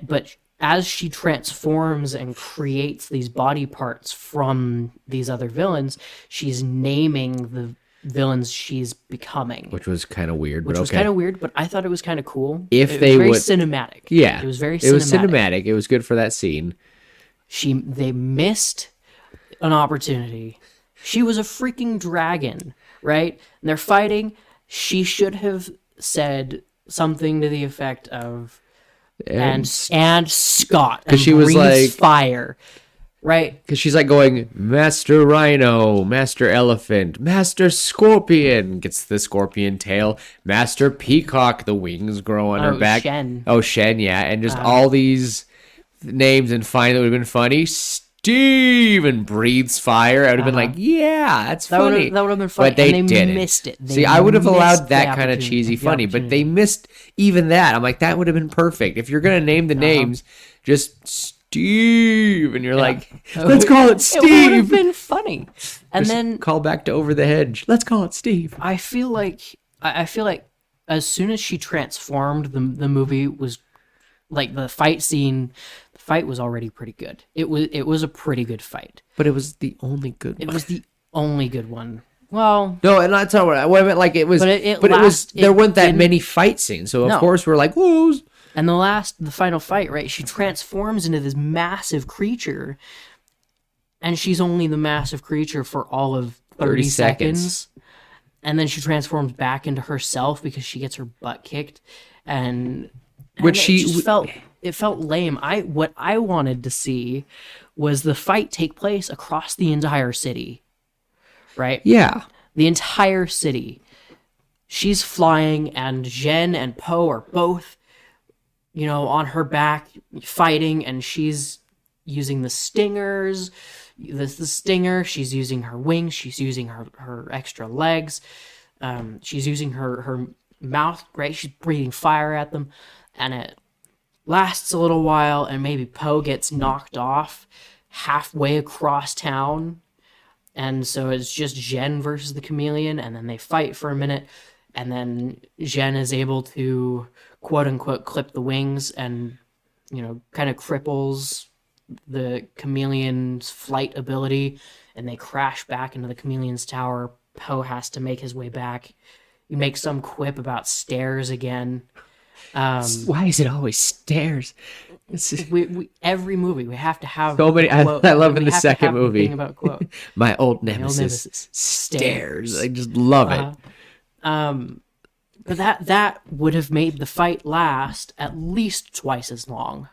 but as she transforms and creates these body parts from these other villains, she's naming the villains she's becoming. Which was kind of weird, Which but was okay. kind of weird, but I thought it was kind of cool. If It they was very would, cinematic. yeah, It was very it was cinematic. cinematic. It was good for that scene. They missed an opportunity. She was a freaking dragon, right? And they're fighting. She should have said something to the effect of and Scott, and she was breathes like- fire, right? Because she's like going, Master Rhino, Master Elephant, Master Scorpion, gets the scorpion tail, Master Peacock, the wings grow on her back. Shen. Oh, Shen, yeah. And just all these names, and finally it would have been funny. Steve, and breathes fire. I would have been like, yeah, that's funny. That would have been funny. But they and didn't. Missed it. They See, I would have missed allowed the that kind of opportunity, cheesy the funny, but they opportunity. missed even that. I'm like, that would have been perfect. If you're going to name the names, just Steve. And you're like, let's call it It would have Steve. been funny. And Just then call back to Over the Hedge. Let's call it Steve. I feel like as soon as she transformed, the movie was like the fight scene. The fight was already pretty good. It was a pretty good fight. But it was the only good It one. was the only good one. Well, No, and that's not what I meant. Like it was, But it last- there it weren't that didn't- many fight scenes. So of No. course we're like, whoa. and the final fight, right? She transforms into this massive creature, and she's only the massive creature for all of 30 seconds. And then she transforms back into herself because she gets her butt kicked, and Which it just felt lame. What I wanted to see was the fight take place across the entire city, right? Yeah. The entire city. She's flying, and Jen and Poe are both, on her back fighting, and she's using the stingers. The stinger. She's using her wings. She's using her extra legs. She's using her mouth. Right. She's breathing fire at them, and it lasts a little while, and maybe Poe gets knocked off halfway across town. And so it's just Jen versus the chameleon, and then they fight for a minute, and then Jen is able to, quote unquote, clip the wings and, kind of cripples the chameleon's flight ability, and they crash back into the chameleon's tower. Poe has to make his way back. He makes some quip about stairs again. Why is it always stairs? Every movie we have to have So many. a quote. I love in We the have to second have the movie. thing about quote. My old nemesis, nemesis. stairs. Stairs. I just love it. But that would have made the fight last at least twice as long.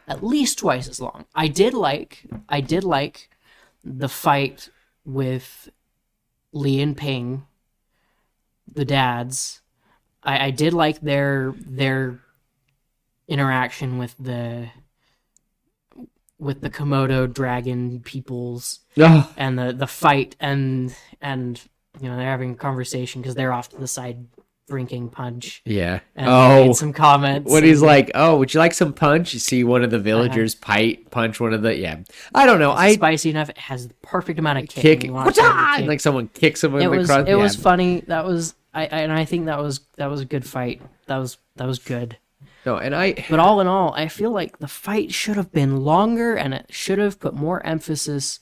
At least twice as long. I did like the fight with Lee and Ping, the dads. I did like their interaction with the Komodo dragon peoples Oh, and the fight and they're having a conversation because they're off to the side drinking punch. yeah. And they Oh, made some comments. when he's like, "Oh, would you like some punch?" You see one of the villagers punch one of the. Yeah, I don't know. It's I spicy enough. It has the perfect amount of kick. You want to kick. Like someone kicks him in It the was crotch. it was funny. That was I think that was a good fight. That was good. No, and But all in all, I feel like the fight should have been longer, and it should have put more emphasis.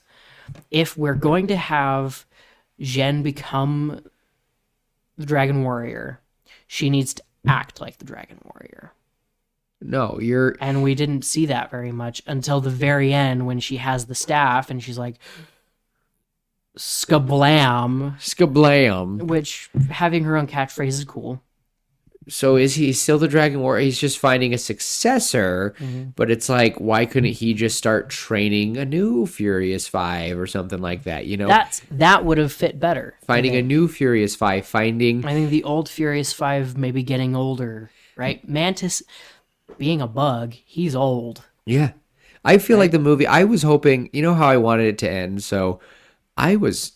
If we're going to have Jen become the Dragon Warrior, she needs to act like the Dragon Warrior. no, you're And we didn't see that very much until the very end when she has the staff and she's like, skablam, skablam. which having her own catchphrase is cool. So is he still the Dragon Warrior? He's just finding a successor, but it's like, why couldn't he just start training a new Furious Five or something like that? That would have fit better. Finding a new Furious Five, finding. I think the old Furious Five maybe getting older, right? Mantis being a bug, he's old. Yeah. I feel like the movie, I was hoping, you know how I wanted it to end, so I was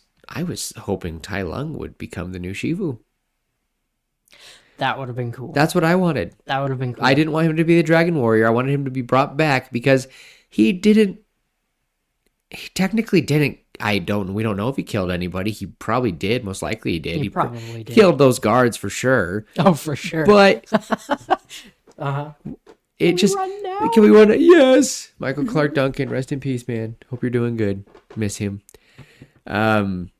hoping Tai Lung would become the new Shivu. That would have been cool. That's what I wanted. That would have been cool. I didn't want him to be the Dragon Warrior. I wanted him to be brought back because he technically didn't. We don't know if he killed anybody. He probably did. Most likely he did. He probably did. Killed those guards for sure. Oh, for sure. But it just run now? can we run? Yes, Michael Clark Duncan, rest in peace, man. Hope you're doing good. Miss him. Um,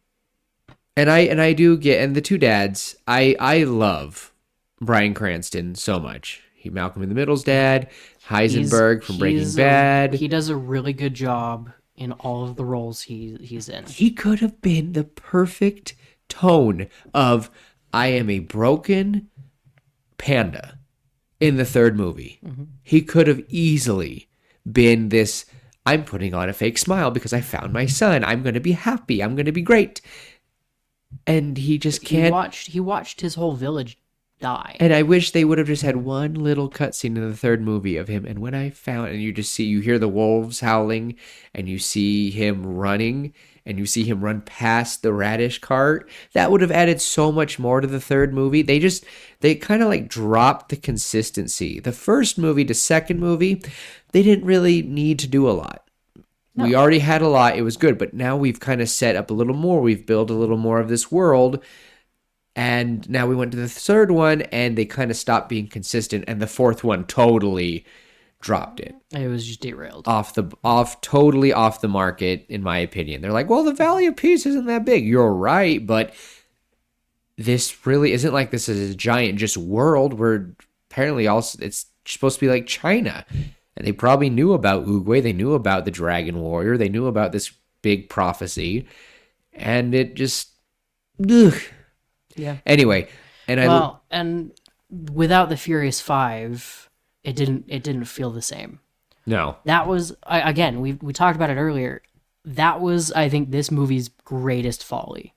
and I do get, and the two dads. I love Bryan Cranston so much. He Malcolm in the Middle's dad, Heisenberg from Breaking Bad. He does a really good job in all of the roles he's in. He could have been the perfect tone of I am a broken panda in the third movie. He could have easily been this I'm putting on a fake smile because I found my son. I'm going to be happy. I'm going to be great. And he just can't. He watched his whole village die. And I wish they would have just had one little cutscene in the third movie of him. And when I found, and you hear the wolves howling, and you see him running, and you see him run past the radish cart, that would have added so much more to the third movie. They kind of like dropped the consistency. The first movie to second movie, they didn't really need to do a lot. No. We already had a lot. It was good. But now we've kind of set up a little more. We've built a little more of this world. And now we went to the third one, and they kind of stopped being consistent. And the fourth one totally dropped it. It was just derailed. Totally off the market, in my opinion. They're like, well, the Valley of Peace isn't that big. You're right, but this really isn't like this is a giant just world where apparently also it's supposed to be like China. And they probably knew about Oogway. They knew about the Dragon Warrior. They knew about this big prophecy. And it just... Ugh. Yeah. Anyway, and without the Furious Five, it didn't feel the same. No. That was again, we talked about it earlier. That was, I think, this movie's greatest folly,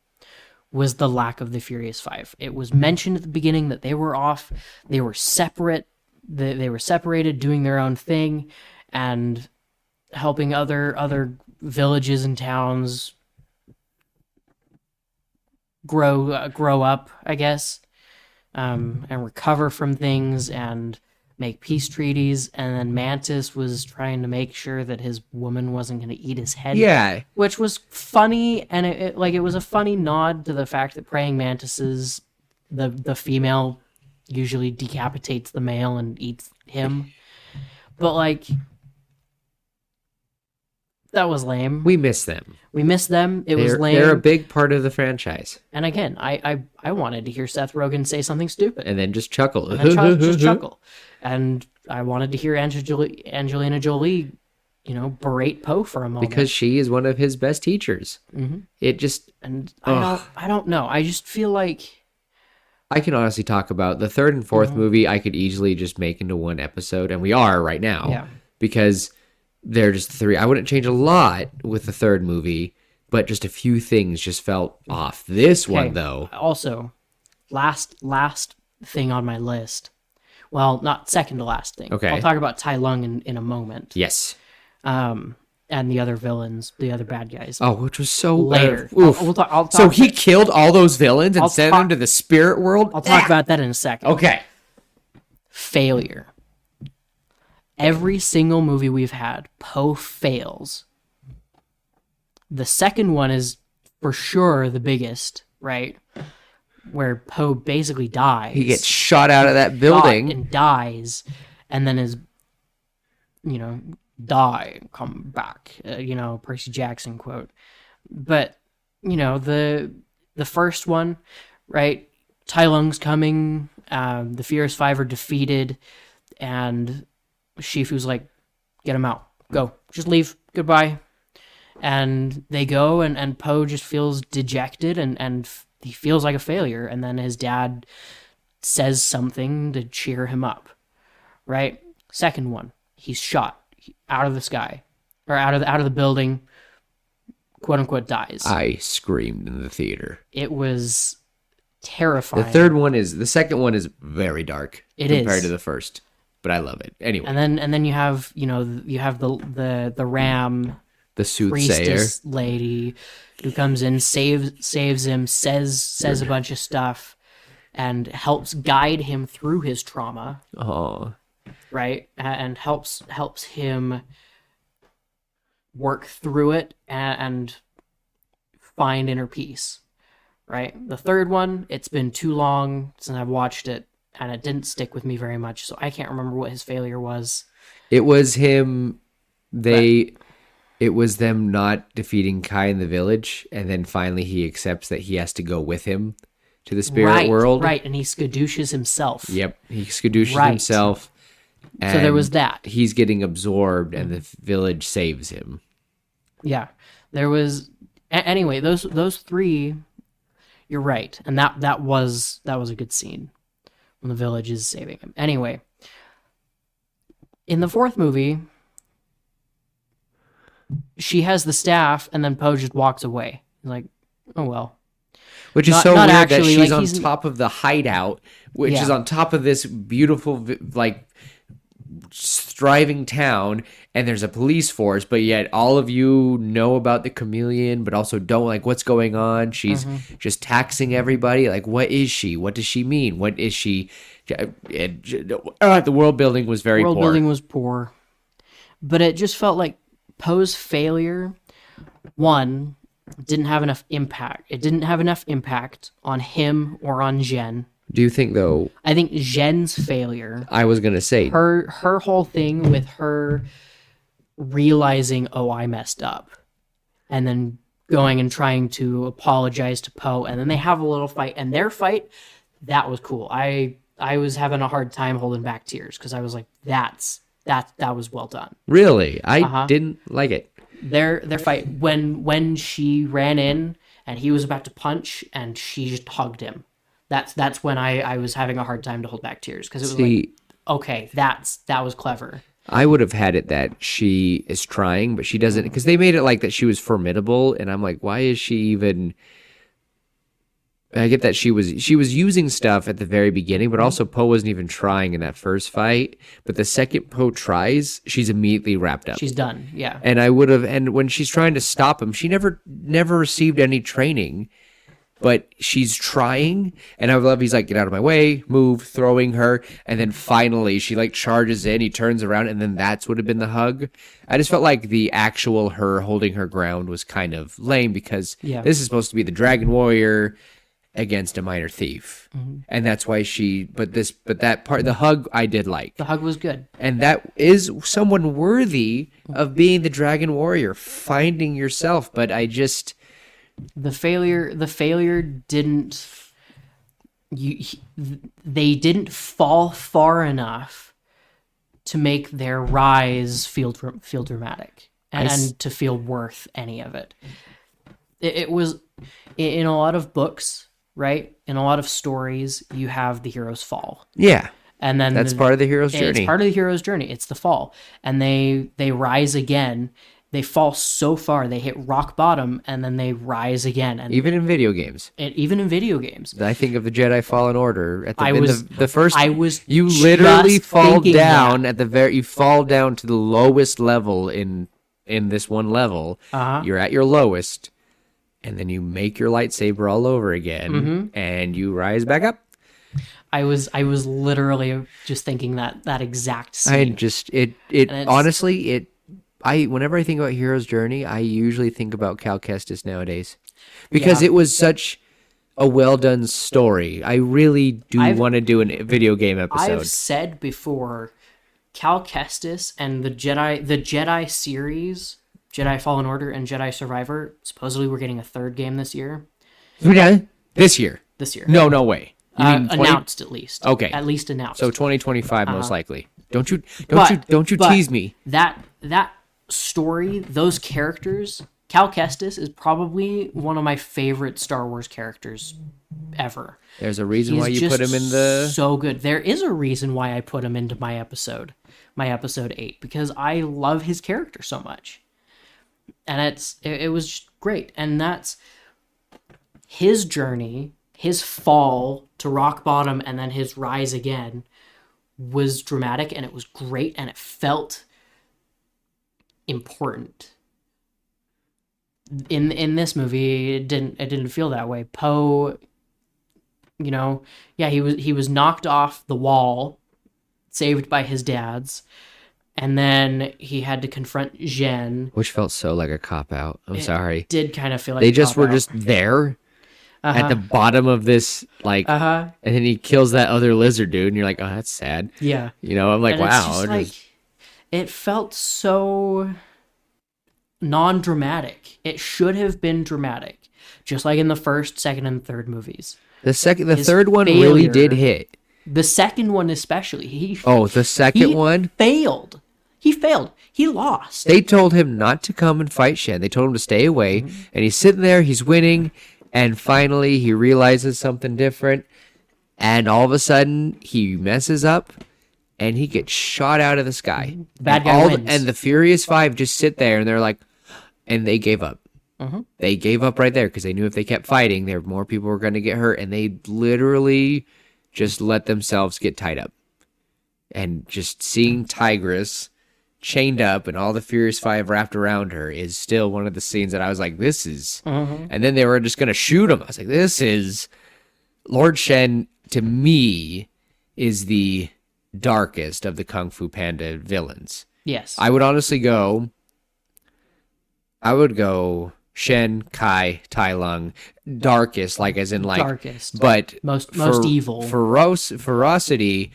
was the lack of the Furious Five. It was mentioned at the beginning that they were off, they were separate, they were separated, doing their own thing, and helping other villages and towns grow up, I guess, and recover from things and make peace treaties. And then Mantis was trying to make sure that his woman wasn't going to eat his head. Yeah. Which was funny, and it was a funny nod to the fact that praying mantises, the female usually decapitates the male and eats him. But like, that was lame. We miss them. We missed them. It was lame. They're a big part of the franchise. And again, I wanted to hear Seth Rogen say something stupid. And then just chuckle. And then just chuckle. And I wanted to hear Angelina Jolie, berate Poe for a moment. Because she is one of his best teachers. Mm-hmm. It just... And I don't know. I just feel like... I can honestly talk about the third and fourth movie. I could easily just make into one episode. And we are right now. Yeah. Because... they're just three. I wouldn't change a lot with the third movie, but just a few things just felt off. This one, though. Also, last thing on my list. Well, not second to last thing. Okay. I'll talk about Tai Lung in a moment. Yes. And the other villains, the other bad guys. Oh, which was so... later. I'll talk so he killed all those villains and sent them to the spirit world? I'll talk about that in a second. Okay. Failure. Every single movie we've had, Poe fails. The second one is for sure the biggest, right? Where Poe basically dies. He gets shot out of that building. And dies, and then is, die, come back. Percy Jackson quote. But, the first one, right? Tai Lung's coming, the Furious Five are defeated, and... Shifu's like, get him out. Go. Just leave. Goodbye. And they go, and Poe just feels dejected, and he feels like a failure. And then his dad says something to cheer him up. Right? Second one. He's shot out of the sky. Or out of the building. Quote unquote dies. I screamed in the theater. It was terrifying. The second one is very dark. Compared to the first. But I love it anyway. And then you have the ram, the soothsayer priestess lady, who comes in, saves him, says a bunch of stuff, and helps guide him through his trauma. Oh, right, and helps him work through it and find inner peace. Right. The third one, it's been too long since I've watched it. and it didn't stick with me very much, so I can't remember what his failure was. It was him. But They. It was them not defeating Kai in the village, and then finally he accepts that he has to go with him to the spirit right, world. right, and he skadooshes himself. Yep, he skadooshes Right. himself, So there was and that. he's getting absorbed, and the village saves him. Yeah, there was. Anyway, those three. You're right, and that was a good scene when the village is saving him. Anyway, in the fourth movie, she has the staff, and then Poe just walks away. He's like, oh well. Which is Not- so not weird actually, that she's like, on he's- top of the hideout, which Yeah. is on top of this beautiful, like, thriving town, and there's a police force, but yet all of you know about the chameleon, but also don't, like, what's going on. She's just taxing everybody. Like, what is she? What does she mean? What is she? The world building was very World poor. building was poor, but it just felt like Poe's failure. One, didn't have enough impact. It didn't have enough impact on him or on Jen. Do you think, though, I think Jen's failure, I was going to say, her whole thing with her realizing, oh, I messed up, and then going and trying to apologize to Poe, and then they have a little fight, and their fight, that was cool. I was having a hard time holding back tears because I was like, that was well done. really, I didn't like it. Their fight when she ran in and he was about to punch and she just hugged him. That's when I was having a hard time to hold back tears because it was like, okay, that was clever. I would have had it that she is trying, but she doesn't, because they made it like that she was formidable, and I'm like, why is she even? I get that she was using stuff at the very beginning, but also Poe wasn't even trying in that first fight. But the second Poe tries, she's immediately wrapped up. She's done, yeah. And I would have, and when she's trying to stop him, she never received any training, but she's trying. And I love, he's like, get out of my way, move, throwing her. And then finally she like charges in, he turns around, and then that's would have been the hug. I just felt like the actual her holding her ground was kind of lame because this is supposed to be the Dragon Warrior against a minor thief. And that's why but that part, the hug I did like. The hug was good. And that is someone worthy of being the Dragon Warrior, finding yourself. But I just, The failure didn't. They didn't fall far enough to make their rise feel dramatic and to feel worth any of it. It was in a lot of books, right? In a lot of stories, you have the hero's fall. yeah, And then that's part of the hero's journey. It's part of the hero's journey. It's the fall. And they rise again. They fall so far, they hit rock bottom, and then they rise again. And Even in video games. even in video games. I think of the Jedi Fallen Order at I the first. I was you literally just fall thinking down that. at the very. You fall down to the lowest level in this one level. You're at your lowest, and then you make your lightsaber all over again, and you rise back up. I was literally just thinking that exact I scene. just it's- honestly whenever I think about Hero's Journey, I usually think about Cal Kestis nowadays because Yeah. it was such a well done story. I really do want to do a video game episode. I've said before, Cal Kestis and the Jedi series, Jedi Fallen Order and Jedi Survivor, supposedly we're getting a third game this year. Yeah, this year. This year. No way. You mean 20 announced at least. Okay. At least announced. So 2025 most likely. Don't you But- tease me. That story, those characters, Cal Kestis is probably one of my favorite Star Wars characters ever. There's a reason why He's you put just him in the so good. There is a reason why I put him into my episode 8, because I love his character so much, and it was just great. And that's his journey, his fall to rock bottom, and then his rise again was dramatic, and it was great, and it felt important. In this movie, it didn't feel that way. Poe, he was knocked off the wall, saved by his dads, and then he had to confront Jen. which felt so like a cop out. I'm sorry. Did kind of feel like They a just were cop-out. just there. at the bottom of this, like, and then he kills that other lizard dude, and you're like, oh, that's sad. Yeah. You know, I'm like, And it's wow. just like, it felt so non-dramatic. It should have been dramatic, just like in the first, second, and third movies. The third one really did hit. The second one especially. The second one failed. He failed. He lost. They told him not to come and fight Shen. They told him to stay away, and he's sitting there, he's winning, and finally he realizes something different, and all of a sudden he messes up, and he gets shot out of the sky. Bad guy wins. And the Furious Five just sit there, and they're like, and they gave up. They gave up right there because they knew if they kept fighting, more people were going to get hurt, and they literally just let themselves get tied up. And just seeing Tigress chained up and all the Furious Five wrapped around her is still one of the scenes that I was like, this is... And then they were just going to shoot him. I was like, this is... Lord Shen, to me, is the darkest of the Kung Fu Panda villains. Yes. I would honestly go... Shen, Kai, Tai Lung, darkest, like as in like... Darkest. But... Most evil. Ferocity...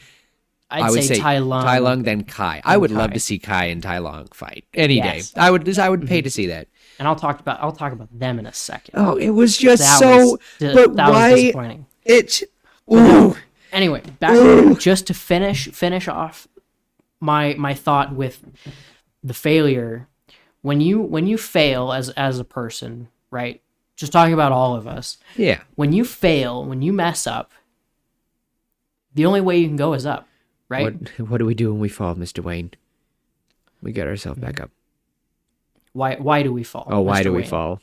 I would say Tai Lung, then Kai. I would love to see Kai and Tai Lung fight any day. I would pay to see that. And I'll talk about them in a second. Oh, it was just Was disappointing. Anyway, back just to finish off my thought with the failure. When you fail as a person, right? Just talking about all of us. Yeah. When you fail, when you mess up, the only way you can go is up. Right? What do we do when we fall, Mr. Wayne? We get ourselves back up. Why do we fall? Oh, why Mr. do we Wayne? fall?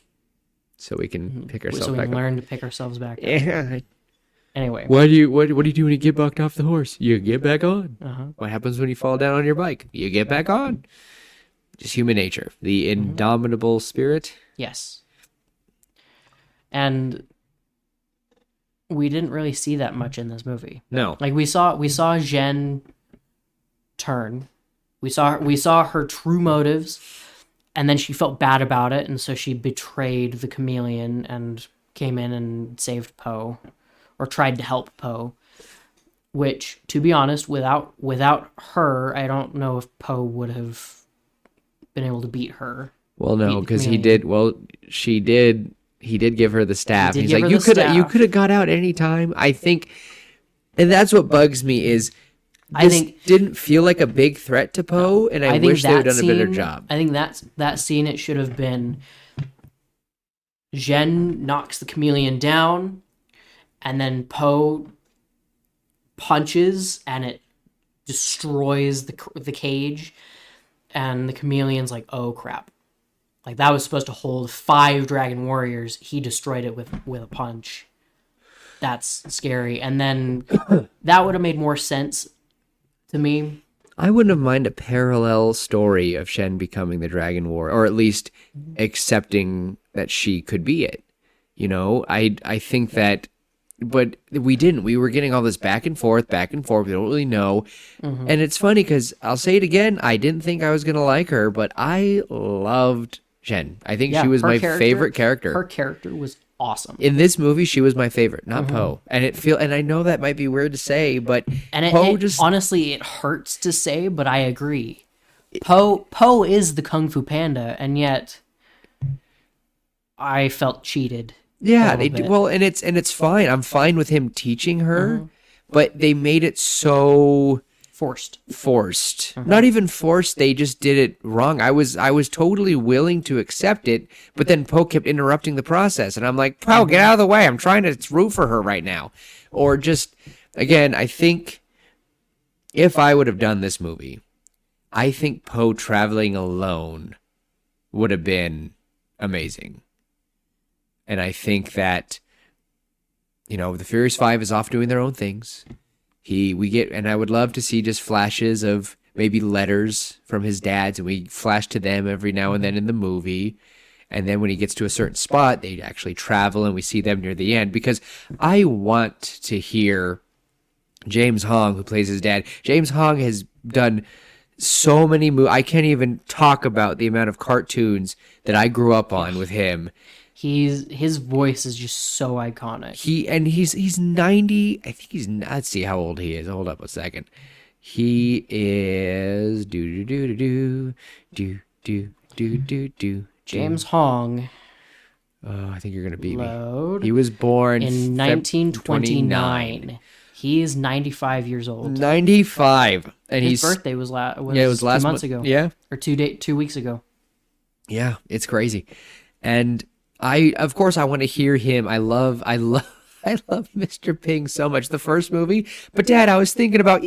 So we can pick ourselves So we back can up. learn to pick ourselves back up. Yeah. Anyway. What do you do when you get bucked off the horse? You get back on. What happens when you fall down on your bike? You get back on. Just human nature. The indomitable spirit. Yes. And we didn't really see that much in this movie. No. Like we saw Zhen turn. We saw her true motives, and then she felt bad about it, and so she betrayed the chameleon and came in and saved Po, or tried to help Po. Which, to be honest, without her, I don't know if Po would have been able to beat her. Well, no, because he did. Well, she did. He did give her the staff. He's like, you could have got out any time. I think, and that's what bugs me is this didn't feel like a big threat to Po, and I wish they would have done a better job. I think that scene, it should have been Zhen knocks the chameleon down, and then Po punches, and it destroys the cage, and the chameleon's like, oh crap. Like, that was supposed to hold 5 dragon warriors. He destroyed it with a punch. That's scary. And then that would have made more sense to me. I wouldn't have minded a parallel story of Shen becoming the dragon warrior, or at least accepting that she could be it. You know, I think that, but we didn't. We were getting all this back and forth. We don't really know. And it's funny because I'll say it again. I didn't think I was going to like her, but I loved Shen. I think she was my favorite character. Her character was awesome. In this movie, she was my favorite, not Po. And I know that might be weird to say, but Po just honestly, it hurts to say, but I agree. Po is the Kung Fu Panda, and yet I felt cheated. Yeah, well, and it's fine. I'm fine with him teaching her, but they made it so forced. Not even forced, they just did it wrong. I was totally willing to accept it, but then Po kept interrupting the process, and I'm like, Po, get out of the way, I'm trying to root for her right now. Or just, again, I think if I would have done this movie, I think Po traveling alone would have been amazing. And I think that, you know, the Furious Five is off doing their own things. And I would love to see just flashes of maybe letters from his dads, and we flash to them every now and then in the movie. And then when he gets to a certain spot, they actually travel and we see them near the end, because I want to hear James Hong, who plays his dad. James Hong has done So many I can't even talk about the amount of cartoons that I grew up on with him. His voice is just so iconic. He's 90. I think he's, let's see how old he is. Hold up a second. He is do do do do do do do do do. James Hong. Oh, I think you're gonna beat me. Load. He was born In 1929. He is 95 years old. 95, and His birthday was yeah, it was last 2 months ago. Yeah, Or 2 weeks ago. yeah, it's crazy. And of course, I want to hear him. I love I love Mr. Ping so much. The first movie, but Dad, I was thinking about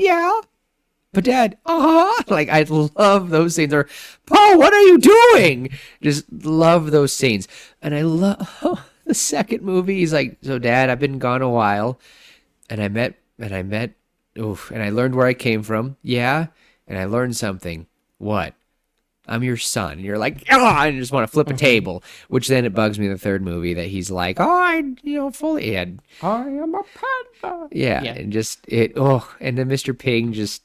but Dad, like I love those scenes. Or Paul, what are you doing? Just love those scenes. And I love the second movie. He's like, so Dad, I've been gone a while, and I met, and I learned where I came from. Yeah, and I learned something. What? I'm your son. And you're like, and you just want to flip a table, which then it bugs me in the third movie that he's like, fully had. I am a panda. Yeah, and and then Mr. Ping just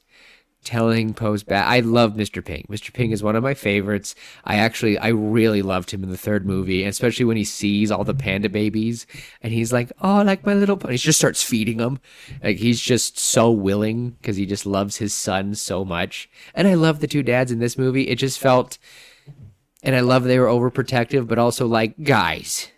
telling Poe's back. I love Mr. Ping. Mr. Ping is one of my favorites. I really loved him in the third movie, especially when he sees all the panda babies and he's like, oh, like my little pony. He just starts feeding them. Like he's just so willing because he just loves his son so much. And I love the two dads in this movie. It just felt, and I love they were overprotective, but also like, guys,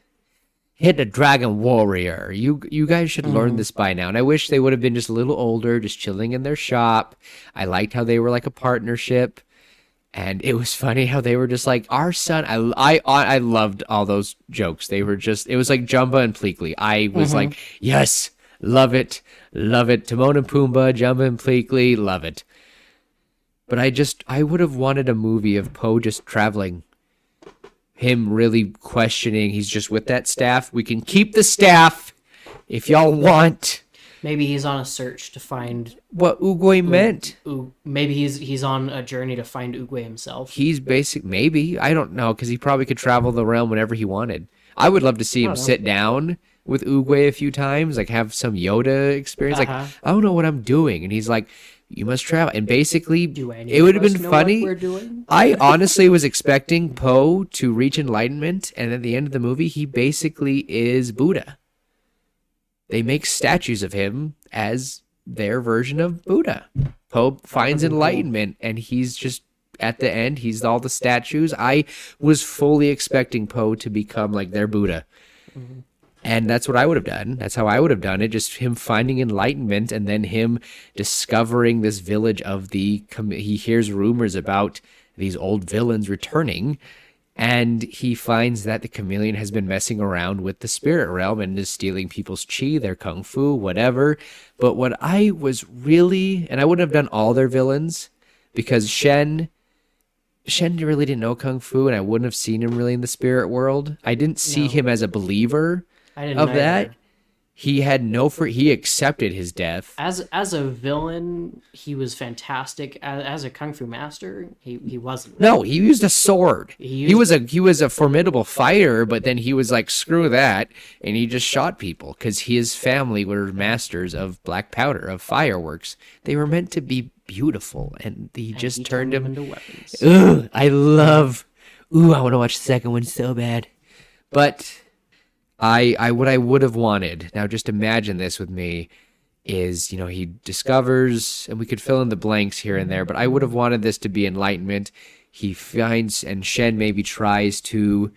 hit a dragon warrior. You guys should learn this by now. And I wish they would have been just a little older, just chilling in their shop. I liked how they were like a partnership. And it was funny how they were just like, our son. I loved all those jokes. They were just, it was like Jumba and Pleakley. I was like, yes, love it. Love it. Timon and Pumbaa, Jumba and Pleakley, love it. But I would have wanted a movie of Poe just traveling. Him really questioning. He's just with that staff. We can keep the staff if y'all want. Maybe he's on a search to find what Oogway meant. Maybe he's on a journey to find Oogway himself. He's maybe. I don't know, because he probably could travel the realm whenever he wanted. I would love to see him sit down with Oogway a few times, like have some Yoda experience. Like, I don't know what I'm doing. And he's like, you must travel. And basically, it would have been funny. I honestly was expecting Poe to reach enlightenment, and at the end of the movie, he basically is Buddha. They make statues of him as their version of Buddha. Poe finds enlightenment, and he's just, at the end, he's all the statues. I was fully expecting Poe to become like their Buddha. Mm-hmm. And that's what I would have done. That's how I would have done it. Just him finding enlightenment and then him discovering this village of he hears rumors about these old villains returning. And he finds that the chameleon has been messing around with the spirit realm and is stealing people's chi, their kung fu, whatever. But what I was really, and I wouldn't have done all their villains because Shen really didn't know kung fu and I wouldn't have seen him really in the spirit world. I didn't see him as a believer. I didn't of either. That. He had he accepted his death. As a villain, he was fantastic. As a kung fu master, he wasn't. No, he used a sword. He was a formidable fighter, but then he was like, screw that, and he just shot people because his family were masters of black powder, of fireworks. They were meant to be beautiful, and he just turned them into weapons. I want to watch the second one so bad, but. What I would have wanted, now just imagine this with me, is, he discovers, and we could fill in the blanks here and there, but I would have wanted this to be enlightenment. He finds, and Shen maybe tries to,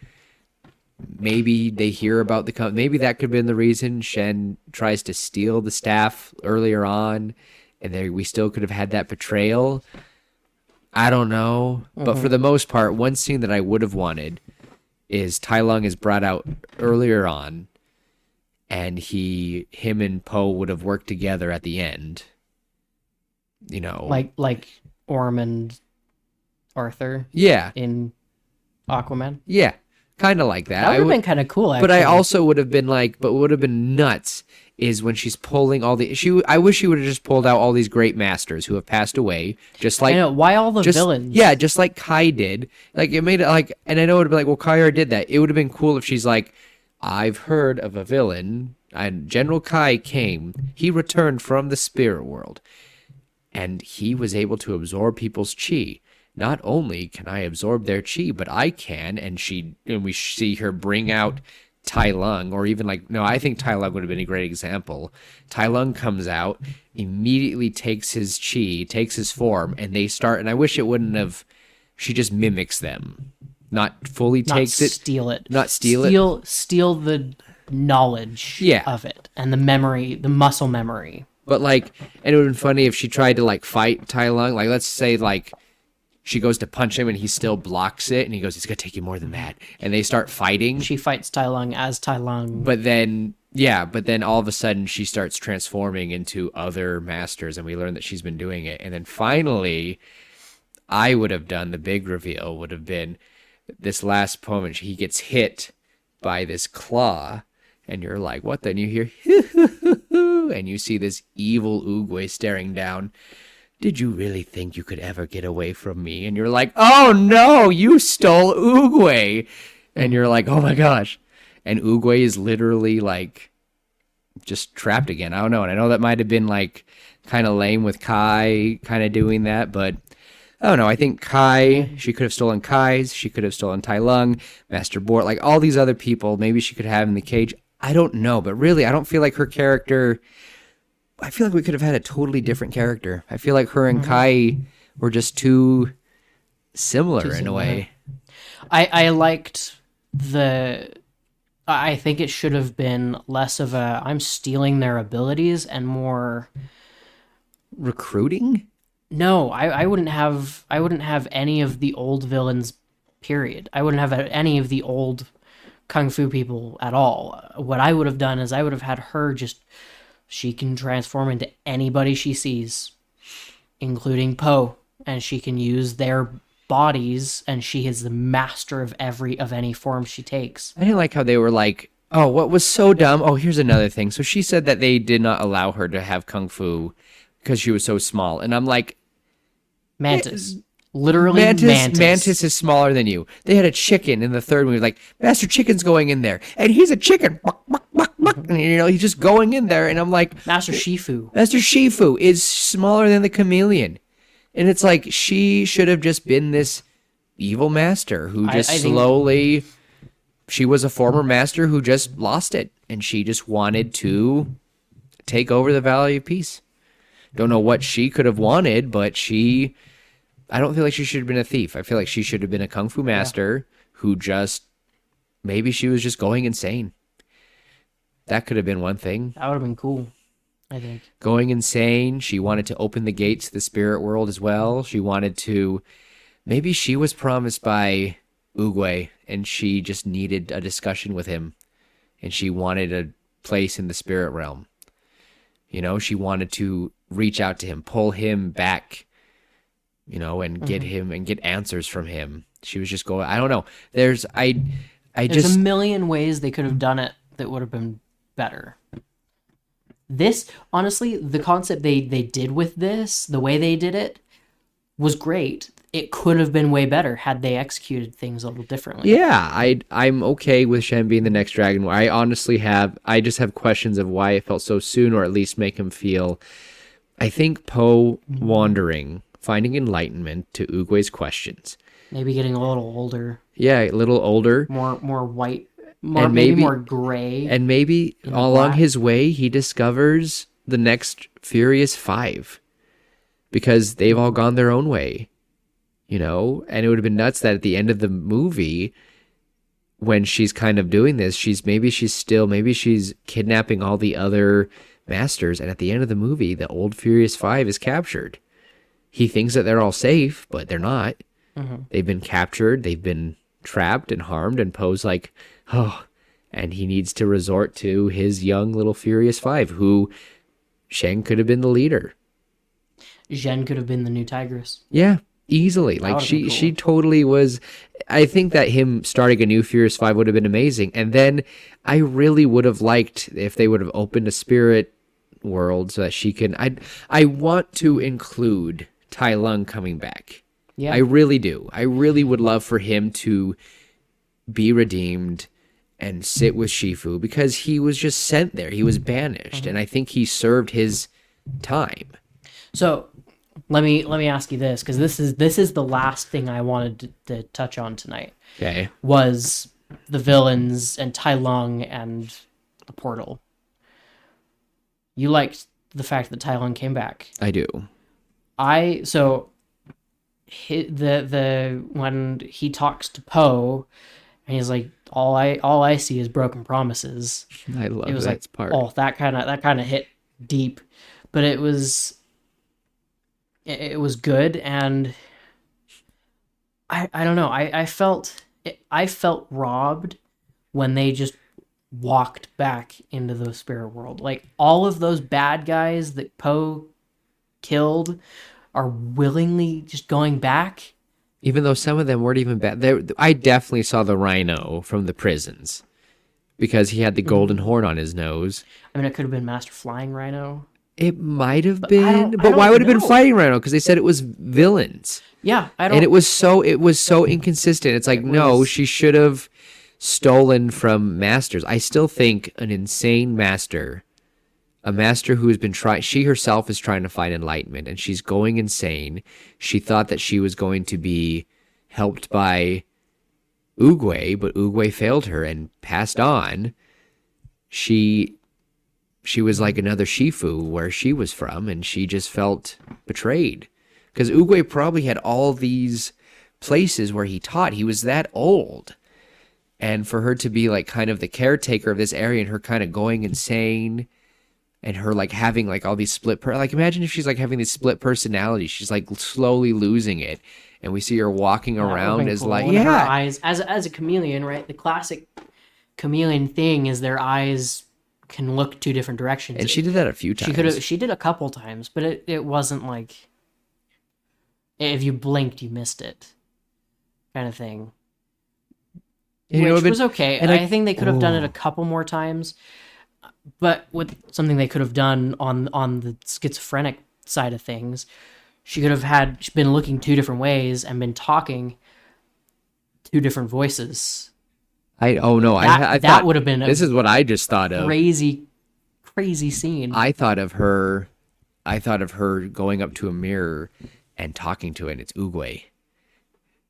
maybe they hear about maybe that could have been the reason Shen tries to steal the staff earlier on, and we still could have had that betrayal. I don't know, but for the most part, one scene that I would have wanted is Tai Lung is brought out earlier on, and him and Poe would have worked together at the end. Like Orm and Arthur. Yeah. In Aquaman. Yeah, kind of like that. That would have been kind of cool, actually. But I also would have been like, but what would have been nuts is when she's pulling all I wish she would have just pulled out all these great masters who have passed away, just like. I know, why all the villains? Yeah, just like Kai did. Like, it made it like, and I know it would be like, well, Kai already did that. It would have been cool if she's like, I've heard of a villain, and General Kai came. He returned from the spirit world. and he was able to absorb people's chi. Not only can I absorb their chi, but I can, and we see her bring out Tai Lung, or even like, no, I think Tai Lung would have been a great example. Tai Lung comes out, immediately takes his chi, takes his form, and they start, and I wish it wouldn't have, she just mimics them. Not fully Not takes it. steal it. Not steal it. Steal the knowledge Yeah. of it and the memory, the muscle memory. But like, and it would have been funny if she tried to like fight Tai Lung. Like, let's say like she goes to punch him and he still blocks it, and he goes, "It's gonna take you more than that." And they start fighting. She fights Tai Lung as Tai Lung. But then, yeah, but then all of a sudden she starts transforming into other masters, and we learn that she's been doing it. And then finally, I would have done the big reveal would have been this last moment. He gets hit by this claw, and you're like, what? Then you hear, and you see this evil Oogway staring down. Did you really think you could ever get away from me? And you're like, oh no, you stole Oogway. And you're like, oh my gosh. And Oogway is literally like just trapped again. I don't know. And I know that might have been like kind of lame with Kai kind of doing that, but I don't know. I think Kai, she could have stolen Kai's, she could have stolen Tai Lung, Master Bort, like all these other people, maybe she could have in the cage. I don't know, but really, I don't feel like her character, I feel like we could have had a totally different character. I feel like her and Kai were just too similar in a way. I liked I think it should have been less of a I'm stealing their abilities and more Recruiting? no, I wouldn't have any of the old villains, period. I wouldn't have any of the old kung fu people at all. What I would have done is I would have had her just she can transform into anybody she sees, including Po, and she can use their bodies, and she is the master of any form she takes. I didn't like how they were like, oh, what was so dumb? Oh, here's another thing. So she said that they did not allow her to have kung fu because she was so small. And I'm like, Mantis. Literally Mantis. Mantis is smaller than you. They had a chicken in the third movie. Like, Master Chicken's going in there. And he's a chicken. And, you know, he's just going in there. And I'm like, Master Shifu. Master Shifu is smaller than the chameleon. And it's like, she should have just been this evil master who just slowly... She was a former master who just lost it. And she just wanted to take over the Valley of Peace. Don't know what she could have wanted, but she... I don't feel like she should have been a thief. I feel like she should have been a kung fu master who just... Maybe she was just going insane. That could have been one thing. That would have been cool, I think. Going insane. She wanted to open the gates to the spirit world as well. She wanted to... Maybe she was promised by Oogway, and she just needed a discussion with him. And she wanted a place in the spirit realm. You know, she wanted to reach out to him, pull him back, you know, and get him and get answers from him. She was just going, I don't know. There's a million ways they could have done it that would have been better. This, honestly, the concept they did with this, the way they did it, was great. It could have been way better had they executed things a little differently. Yeah, I'm okay with Shen being the next dragon. I just have questions of why it felt so soon, or at least make him feel. I think Po wandering, finding enlightenment to Oogway's questions. Maybe getting a little older. Yeah, a little older. More white. Maybe more gray. And maybe along his way, he discovers the next Furious Five. Because they've all gone their own way. You know, and it would have been nuts that at the end of the movie, when she's kind of doing this, she's kidnapping all the other masters, and at the end of the movie, the old Furious Five is captured. He thinks that they're all safe, but they're not. Mm-hmm. They've been captured, they've been trapped and harmed, and Poe's like, oh, and he needs to resort to his young little Furious Five, who Shang could have been the leader. Zhen could have been the new Tigress. Yeah. Easily. Like she totally was. I think that him starting a new Furious Five would have been amazing. And then I really would have liked if they would have opened a spirit world so that she can. I want to include Tai Lung coming back. Yeah. I really do. I really would love for him to be redeemed and sit with Shifu, because he was just sent there. He was banished. And I think he served his time. So let me ask you this, because this is the last thing I wanted to touch on tonight. Okay. Was the villains and Tai Lung and the portal. You liked the fact that Tai Lung came back. I do. The when he talks to Poe and he's like, all I see is broken promises. I love It was that like, part. oh, that kind of hit deep, but it was good, and I don't know. I felt robbed when they just walked back into the spirit world. Like, all of those bad guys that Poe killed are willingly just going back. Even though some of them weren't even bad. I definitely saw the rhino from the prisons because he had the golden horn on his nose. I mean, it could have been Master Flying Rhino. It might have I been, don't but why would it have been know. fighting rhino? Because they said it was villains, Yeah, I don't. and it was so inconsistent. It's like, no, was- she should have stolen from masters. I still think an insane master, a master who has been trying. She herself is trying to find enlightenment, and she's going insane. She thought that she was going to be helped by Oogway, but Oogway failed her and passed on. She was like another Shifu where she was from, and she just felt betrayed. Because Oogway probably had all these places where he taught. He was that old. And for her to be like kind of the caretaker of this area and her kind of going insane and her like having like all these like imagine if she's like having these split personalities. She's like slowly losing it. And we see her walking That would've around been as cool. like, And her yeah. eyes, as a chameleon, right? The classic chameleon thing is their eyes can look two different directions. And she did that a few times. She did a couple times, but it wasn't like, if you blinked, you missed it, kind of thing. And, you know, Which but- was okay. and I think they could have done it Oh. a couple more times, but with something they could have done on the schizophrenic side of things, she could have been looking two different ways and been talking two different voices. I That thought would have been a this is what I just thought of. crazy scene. I thought of her going up to a mirror and talking to it, and it's Oogway.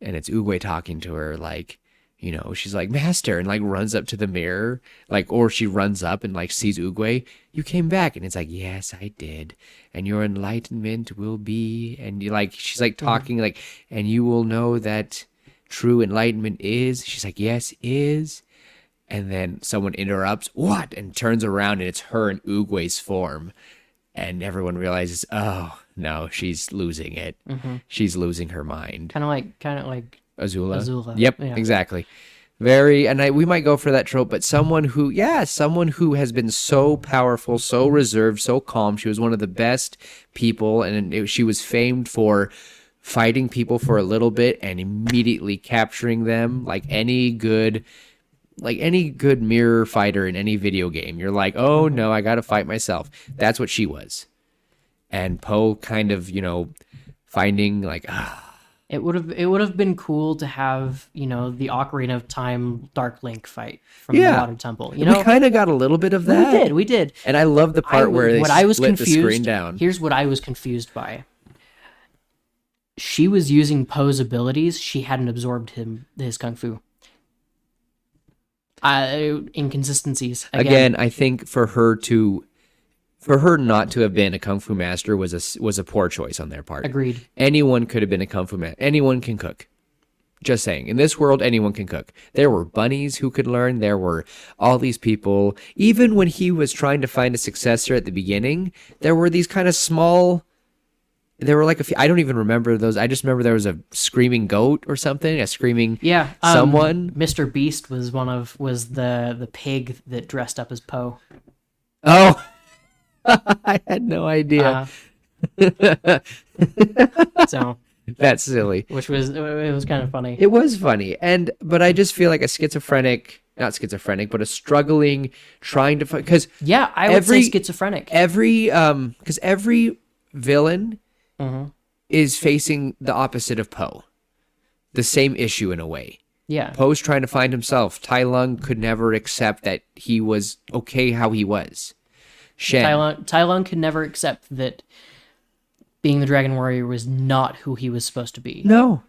And it's Oogway talking to her like, you know, she's like, "Master," and like runs up to the mirror, like, or she runs up and like sees Oogway. "You came back," and it's like, "Yes, I did, and your enlightenment will be," and you like, she's like talking like, "And you will know that true enlightenment is." She's like, "Yes, is." And then someone interrupts, "What?" and turns around, and it's her in Oogway's form, and everyone realizes, oh no, she's losing it. She's losing her mind. kind of like Azula. Azula, Yep, yeah. exactly. We might go for that trope, but someone who has been so powerful, so reserved, so calm. She was one of the best people, and she was famed for fighting people for a little bit and immediately capturing them, like any good mirror fighter in any video game. You're like, oh no, I gotta fight myself. That's what she was. And Poe kind of, finding like, It would have been cool to have, the Ocarina of Time Dark Link fight from the Yeah. Water Temple. we kind of got a little bit of that. We did. And I love the part where they split the screen down. Here's what I was confused by. She was using Poe's abilities. She hadn't absorbed his kung fu. Inconsistencies Again, I think for her not to have been a kung fu master was a poor choice on their part. Agreed. Anyone could have been a kung fu master. Anyone can cook. Just saying. In this world, anyone can cook. There were bunnies who could learn. There were all these people. Even when he was trying to find a successor at the beginning, there were these kind of small... There were like a few... I don't even remember those. I just remember there was a screaming goat or something. A screaming someone. Mr. Beast was the pig that dressed up as Poe. Oh! I had no idea. So... That's silly. it was kind of funny. It was funny, but I just feel like not schizophrenic, but a struggling, trying to find, because Yeah, I would say schizophrenic. because every villain Mm-hmm. is facing the opposite of Poe, the same issue in a way. Yeah. Poe's trying to find himself. Tai Lung could never accept that he was okay how he was. Shen, Tai Lung could never accept that being the Dragon Warrior was not who he was supposed to be. No.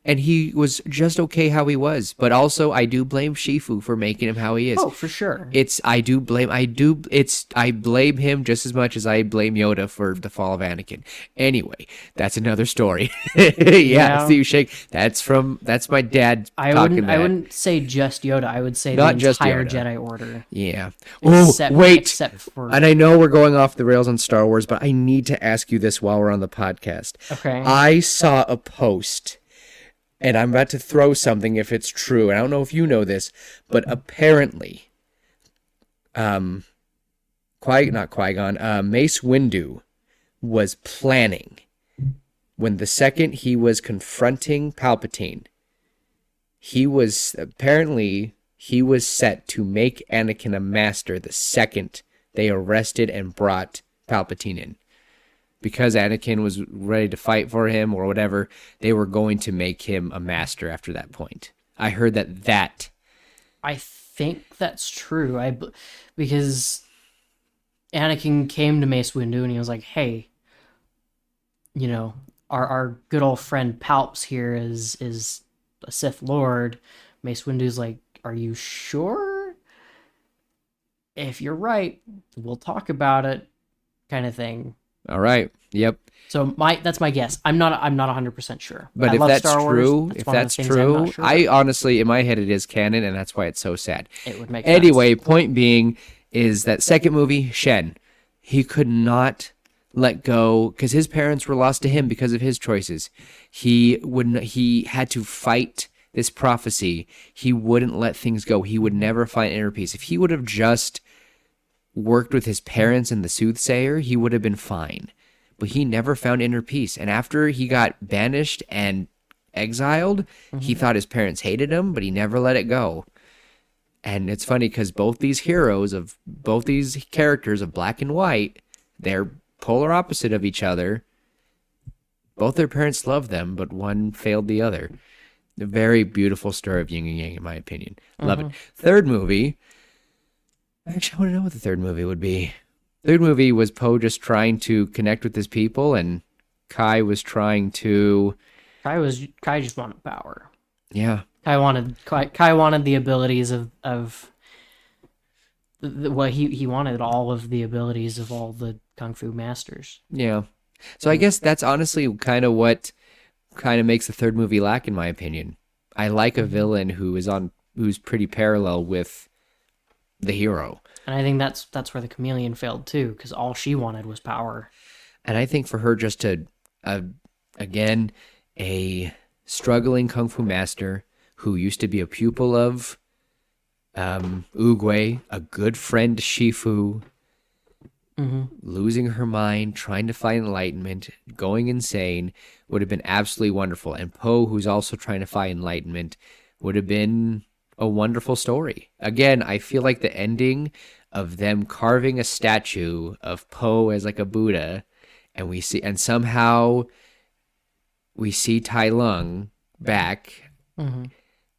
And he was just okay how he was. But also, I do blame Shifu for making him how he is. Oh, for sure. I blame him just as much as I blame Yoda for the fall of Anakin. Anyway, that's another story. Yeah, see you shake. That's my dad talking I that. wouldn't say just Yoda. I would say Not the just entire Yoda. Jedi Order. Yeah. Oh, wait. Except for And I know we're going off the rails on Star Wars, but I need to ask you this while we're on the podcast. Okay. I saw a post, and I'm about to throw something if it's true. And I don't know if you know this, but apparently, not Qui-Gon, Mace Windu was planning when the second he was confronting Palpatine, he was set to make Anakin a master the second they arrested and brought Palpatine in. Because Anakin was ready to fight for him or whatever, they were going to make him a master after that point. I heard that. I think that's true. Because Anakin came to Mace Windu and he was like, "Hey, you know, our good old friend Palps here is a Sith Lord." Mace Windu's like, "Are you sure? If you're right, we'll talk about it," kind of thing. All right. Yep. So that's my guess. I'm not 100% sure. But I if love that's Star Wars. true, That's if one of the that's things I'm true, not sure I about. honestly, in my head, it is canon, and that's why it's so sad. It would make Anyway, sense. point being is that second movie, Shen, he could not let go because his parents were lost to him because of his choices. He had to fight this prophecy. He wouldn't let things go. He would never find inner peace. If he would have just worked with his parents and the soothsayer, he would have been fine. But he never found inner peace. And after he got banished and exiled, he thought his parents hated him, but he never let it go. And it's funny because both these characters of black and white, they're polar opposite of each other. Both their parents loved them, but one failed the other. A very beautiful story of yin and yang, in my opinion. Love it. Third movie. Actually, I want to know what the third movie would be. Third movie was Poe just trying to connect with his people, and Kai was trying to... Kai just wanted power. Yeah. Kai wanted the abilities of he wanted all of the abilities of all the kung fu masters. Yeah. So I guess that's honestly kind of what kind of makes the third movie lack, in my opinion. I like a villain who's pretty parallel with the hero. And I think that's where the chameleon failed too, because all she wanted was power. And I think for her just to, again, a struggling kung fu master who used to be a pupil of Oogway, a good friend to Shifu, losing her mind, trying to find enlightenment, going insane, would have been absolutely wonderful. And Poe, who's also trying to find enlightenment, would have been a wonderful story. Again, I feel like the ending of them carving a statue of Poe as like a Buddha, and somehow we see Tai Lung back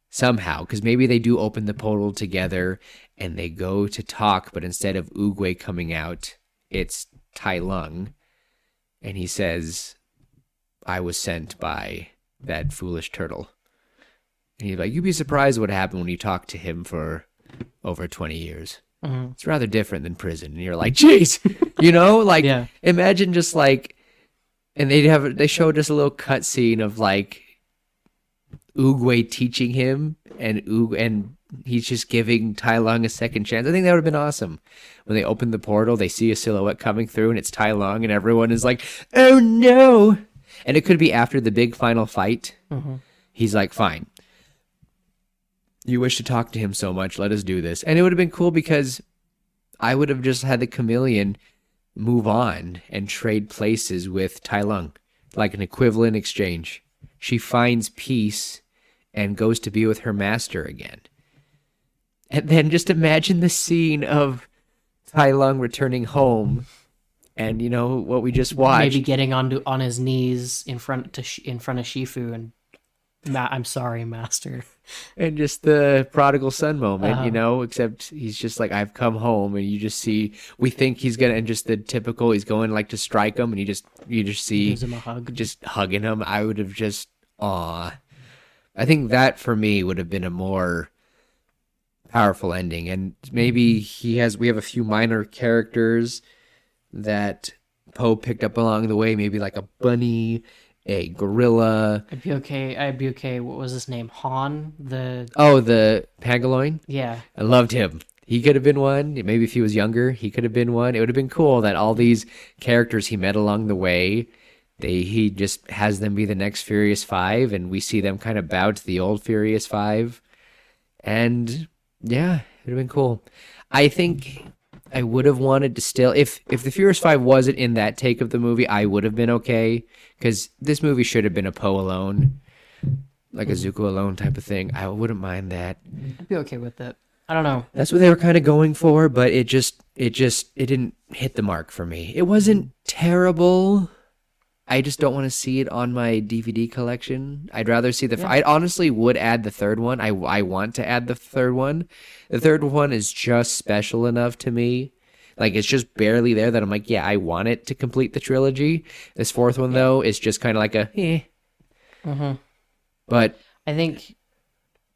somehow, because maybe they do open the portal together and they go to talk, but instead of Oogway coming out, it's Tai Lung, and he says, "I was sent by that foolish turtle." And he's like, "You'd be surprised what happened when you talk to him for over 20 years. It's rather different than prison." And you're like, "Jeez," Yeah. Imagine just like, and they showed us a little cutscene of like Oogway teaching him, and he's just giving Tai Lung a second chance. I think that would have been awesome. When they open the portal, they see a silhouette coming through, and it's Tai Lung, and everyone is like, "Oh no!" And it could be after the big final fight. He's like, "Fine. You wish to talk to him so much, let us do this." And it would have been cool because I would have just had the chameleon move on and trade places with Tai Lung, like an equivalent exchange. She finds peace and goes to be with her master again. And then just imagine the scene of Tai Lung returning home, and what we just watched. Maybe getting on his knees in front of Shifu and I'm sorry, Master. And just the prodigal son moment, Uh, except he's just like, I've come home, and you just see, we think he's gonna, and just the typical, he's going like to strike him, and you just he see, gives him a hug. just hugging him. I would have just, aw. I think that for me would have been a more powerful ending. And maybe we have a few minor characters that Poe picked up along the way, maybe like a bunny, a gorilla. I'd be okay. I'd be okay. What was his name? Han. Oh, the pangolin. Yeah. I loved him. He could have been one. Maybe if he was younger, he could have been one. It would have been cool that all these characters he met along the way, he just has them be the next Furious Five, and we see them kind of bow to the old Furious Five. And yeah, it would have been cool. I think I would have wanted to still, if the Furious Five wasn't in that take of the movie, I would have been okay, because this movie should have been a Poe alone, like a Zuko alone type of thing. I wouldn't mind that. I'd be okay with it. I don't know. That's what they were kind of going for, but it didn't hit the mark for me. It wasn't terrible. I just don't want to see it on my DVD collection. I'd rather see Yeah. I honestly would add the third one. I want to add the third one. The third one is just special enough to me. Like, it's just barely there that I'm like, yeah, I want it to complete the trilogy. This fourth one, though, is just kind of like a, eh. Mm-hmm. But I think,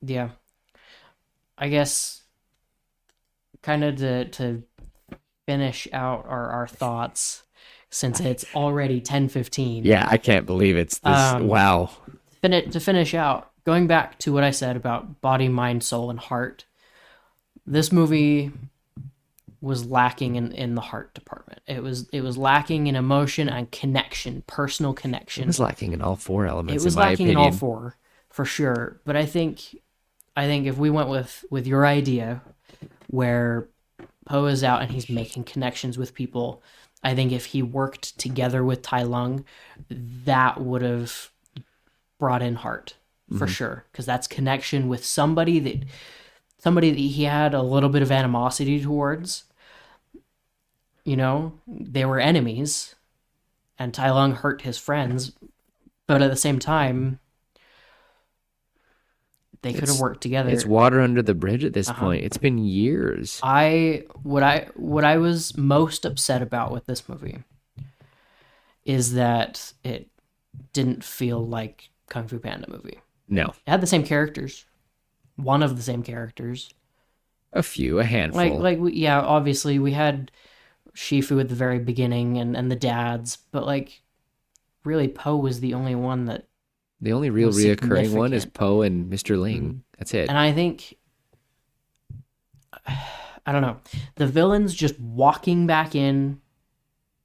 yeah. I guess kind of to finish out our thoughts, since it's already 10:15. yeah, I can't believe it's this. Wow. To finish out, going back to what I said about body, mind, soul, and heart, this movie was lacking in the heart department. It was lacking in emotion and connection, personal connection. It was lacking in all four elements. It was in my lacking opinion. in all four, for sure. But I think if we went with your idea, where Poe is out and he's making connections with people, I think if he worked together with Tai Lung, that would have brought in heart for sure, because that's connection with somebody that he had a little bit of animosity towards. They were enemies, and Tai Lung hurt his friends, but at the same time, they could have worked together. It's water under the bridge at this point. It's been years. What I was most upset about with this movie is that it didn't feel like Kung Fu Panda movie. No. It had the same characters. One of the same characters. A handful. Obviously we had Shifu at the very beginning and the dads, but really Poe was the only one that the only real was reoccurring one is significant. Poe and Mr. Ling. Mm-hmm. That's it. And I think, I don't know, the villains just walking back in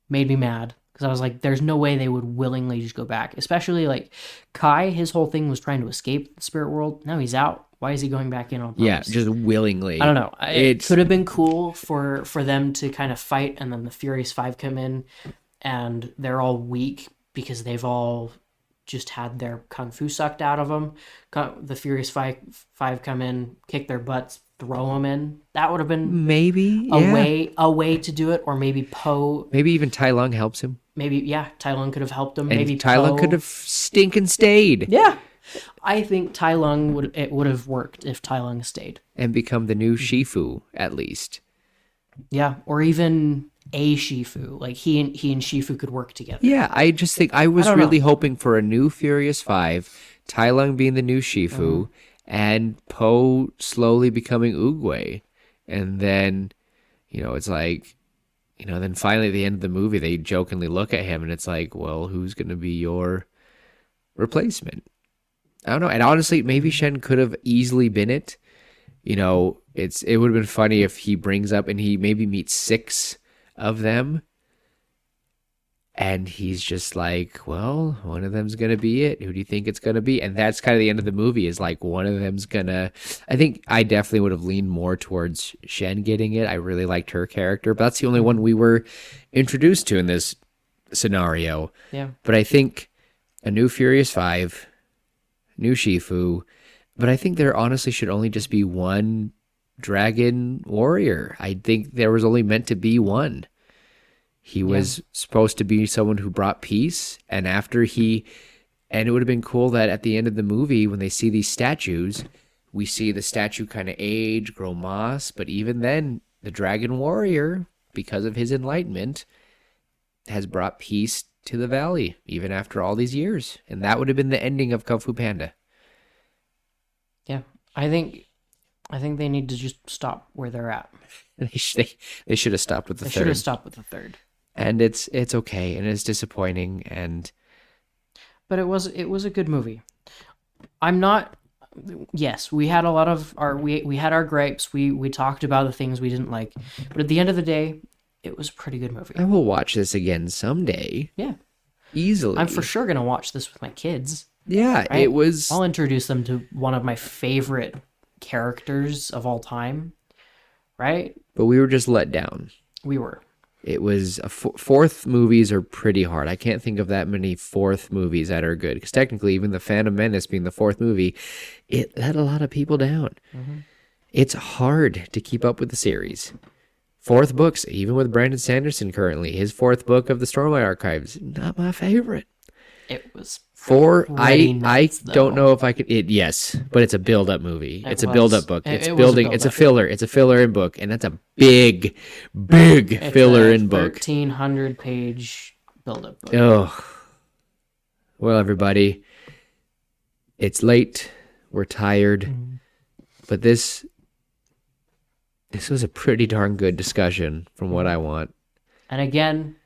made me mad, because I was like, there's no way they would willingly just go back. Especially Kai, his whole thing was trying to escape the spirit world. Now he's out. Why is he going back in on purpose? Yeah, just willingly. I don't know. It could have been cool for them to kind of fight, and then the Furious Five come in, and they're all weak because they've all just had their kung fu sucked out of them. The Furious Five come in, kick their butts, throw them in. That would have been maybe a way to do it. Or maybe Poe. Maybe even Tai Lung helps him. Maybe Tai Lung could have helped him. And Maybe Tai Lung could have stinking stayed. Yeah, I think Tai Lung would have worked if Tai Lung stayed and become the new Shifu at least. Yeah, or even a Shifu. He and Shifu could work together. Yeah, I just think I was really hoping for a new Furious Five, Tai Lung being the new Shifu, and Poe slowly becoming Oogway. And then, it's then finally at the end of the movie, they jokingly look at him and it's like, well, who's going to be your replacement? I don't know. And honestly, maybe Shen could have easily been it. It would have been funny if he brings up and he maybe meets 6 of them, and he's just like, well, one of them's gonna be it. Who do you think it's gonna be? And that's kind of the end of the movie, is one of them's gonna. I think I definitely would have leaned more towards Shen getting it. I really liked her character, but that's the only one we were introduced to in this scenario. Yeah. But I think a new Furious Five, new Shifu, but I think there honestly should only just be one Dragon Warrior. I think there was only meant to be one. He was supposed to be someone who brought peace, and after he And it would have been cool that at the end of the movie, when they see these statues, we see the statue kind of age, grow moss. But even then, the Dragon Warrior, because of his enlightenment, has brought peace to the valley, even after all these years. And that would have been the ending of Kung Fu Panda. Yeah, I think they need to just stop where they're at. They should have stopped with the They third. should have stopped with the third. And it's okay, and it's disappointing, and But it was a good movie. I'm not. Yes, we had a lot of our we had our gripes. We talked about the things we didn't like, but at the end of the day, it was a pretty good movie. I will watch this again someday. Yeah, Easily. I'm for sure gonna watch this with my kids. Yeah, Right? it was. I'll introduce them to one of my favorite characters of all time. Right? But we were just let down. We were. It was fourth movies are pretty hard. I can't think of that many fourth movies that are good because technically, even the Phantom Menace being the fourth movie, it let a lot of people down. Mm-hmm. It's hard to keep up with the series. Fourth books, even with Brandon Sanderson currently, his fourth book of the Stormlight Archives, not my favorite. It was Four, pretty I nuts, don't though. know if I could. Yes, but it's a build-up movie. It's a was. build-up book. It It's was a building. It's a build-up. filler. It's a filler in book, and that's a big filler in book. 1,300-page build-up book. Oh, well, everybody, it's late. We're tired, but this was a pretty darn good discussion from what I want. And again,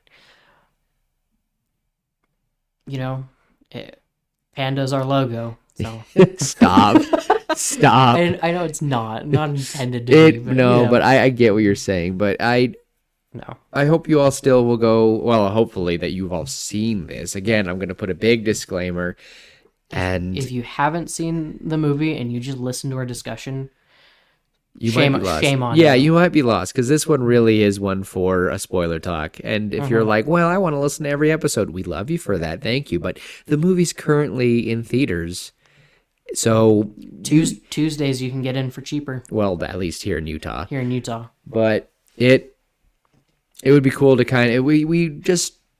Panda's our logo. So Stop, stop. I know it's not intended to be. But, But I get what you're saying. But I no. hope you all still will go. Well, hopefully that you've all seen this. Again, I'm going to put a big disclaimer. And If you haven't seen the movie and you just listen to our discussion, you shame, might be lost. shame on Yeah, you. you might be lost because this one really is one for a spoiler talk. And if you're like, well, I want to listen to every episode, we love you for that. Thank you. But the movie's currently in theaters. So, Tuesdays you can get in for cheaper well, at least here in Utah. here in Utah. But it would be cool to kind of we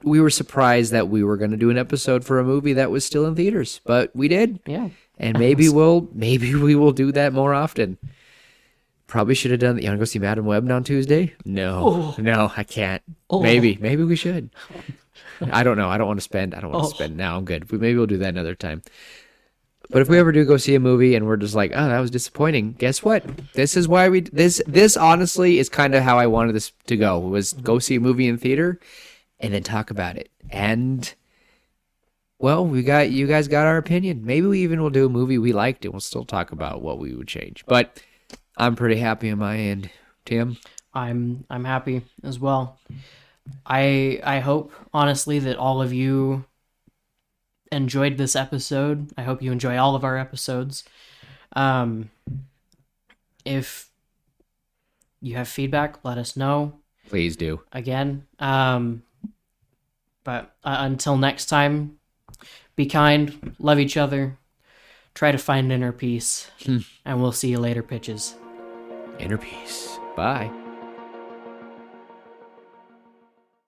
were surprised that we were going to do an episode for a movie that was still in theaters, but we did. Yeah. And maybe we will do that more often. Probably should have done that. You want to go see Madam Web on Tuesday? No, no, I can't. Maybe we should. I don't know. I don't want to spend now. I'm good. Maybe we'll do that another time. But if we ever do go see a movie and we're just like, oh, that was disappointing, guess what? This is why this honestly is kind of how I wanted this to go, was go see a movie in theater and then talk about it. And, well, you guys got our opinion. Maybe we even will do a movie we liked and we'll still talk about what we would change. But I'm pretty happy on my end. Tim? I'm happy as well. I hope honestly that all of you enjoyed this episode. I hope you enjoy all of our episodes. If you have feedback, let us know. Please do. Again. But until next time, be kind, love each other, try to find inner peace, and we'll see you later, pitches. Inner peace. Bye.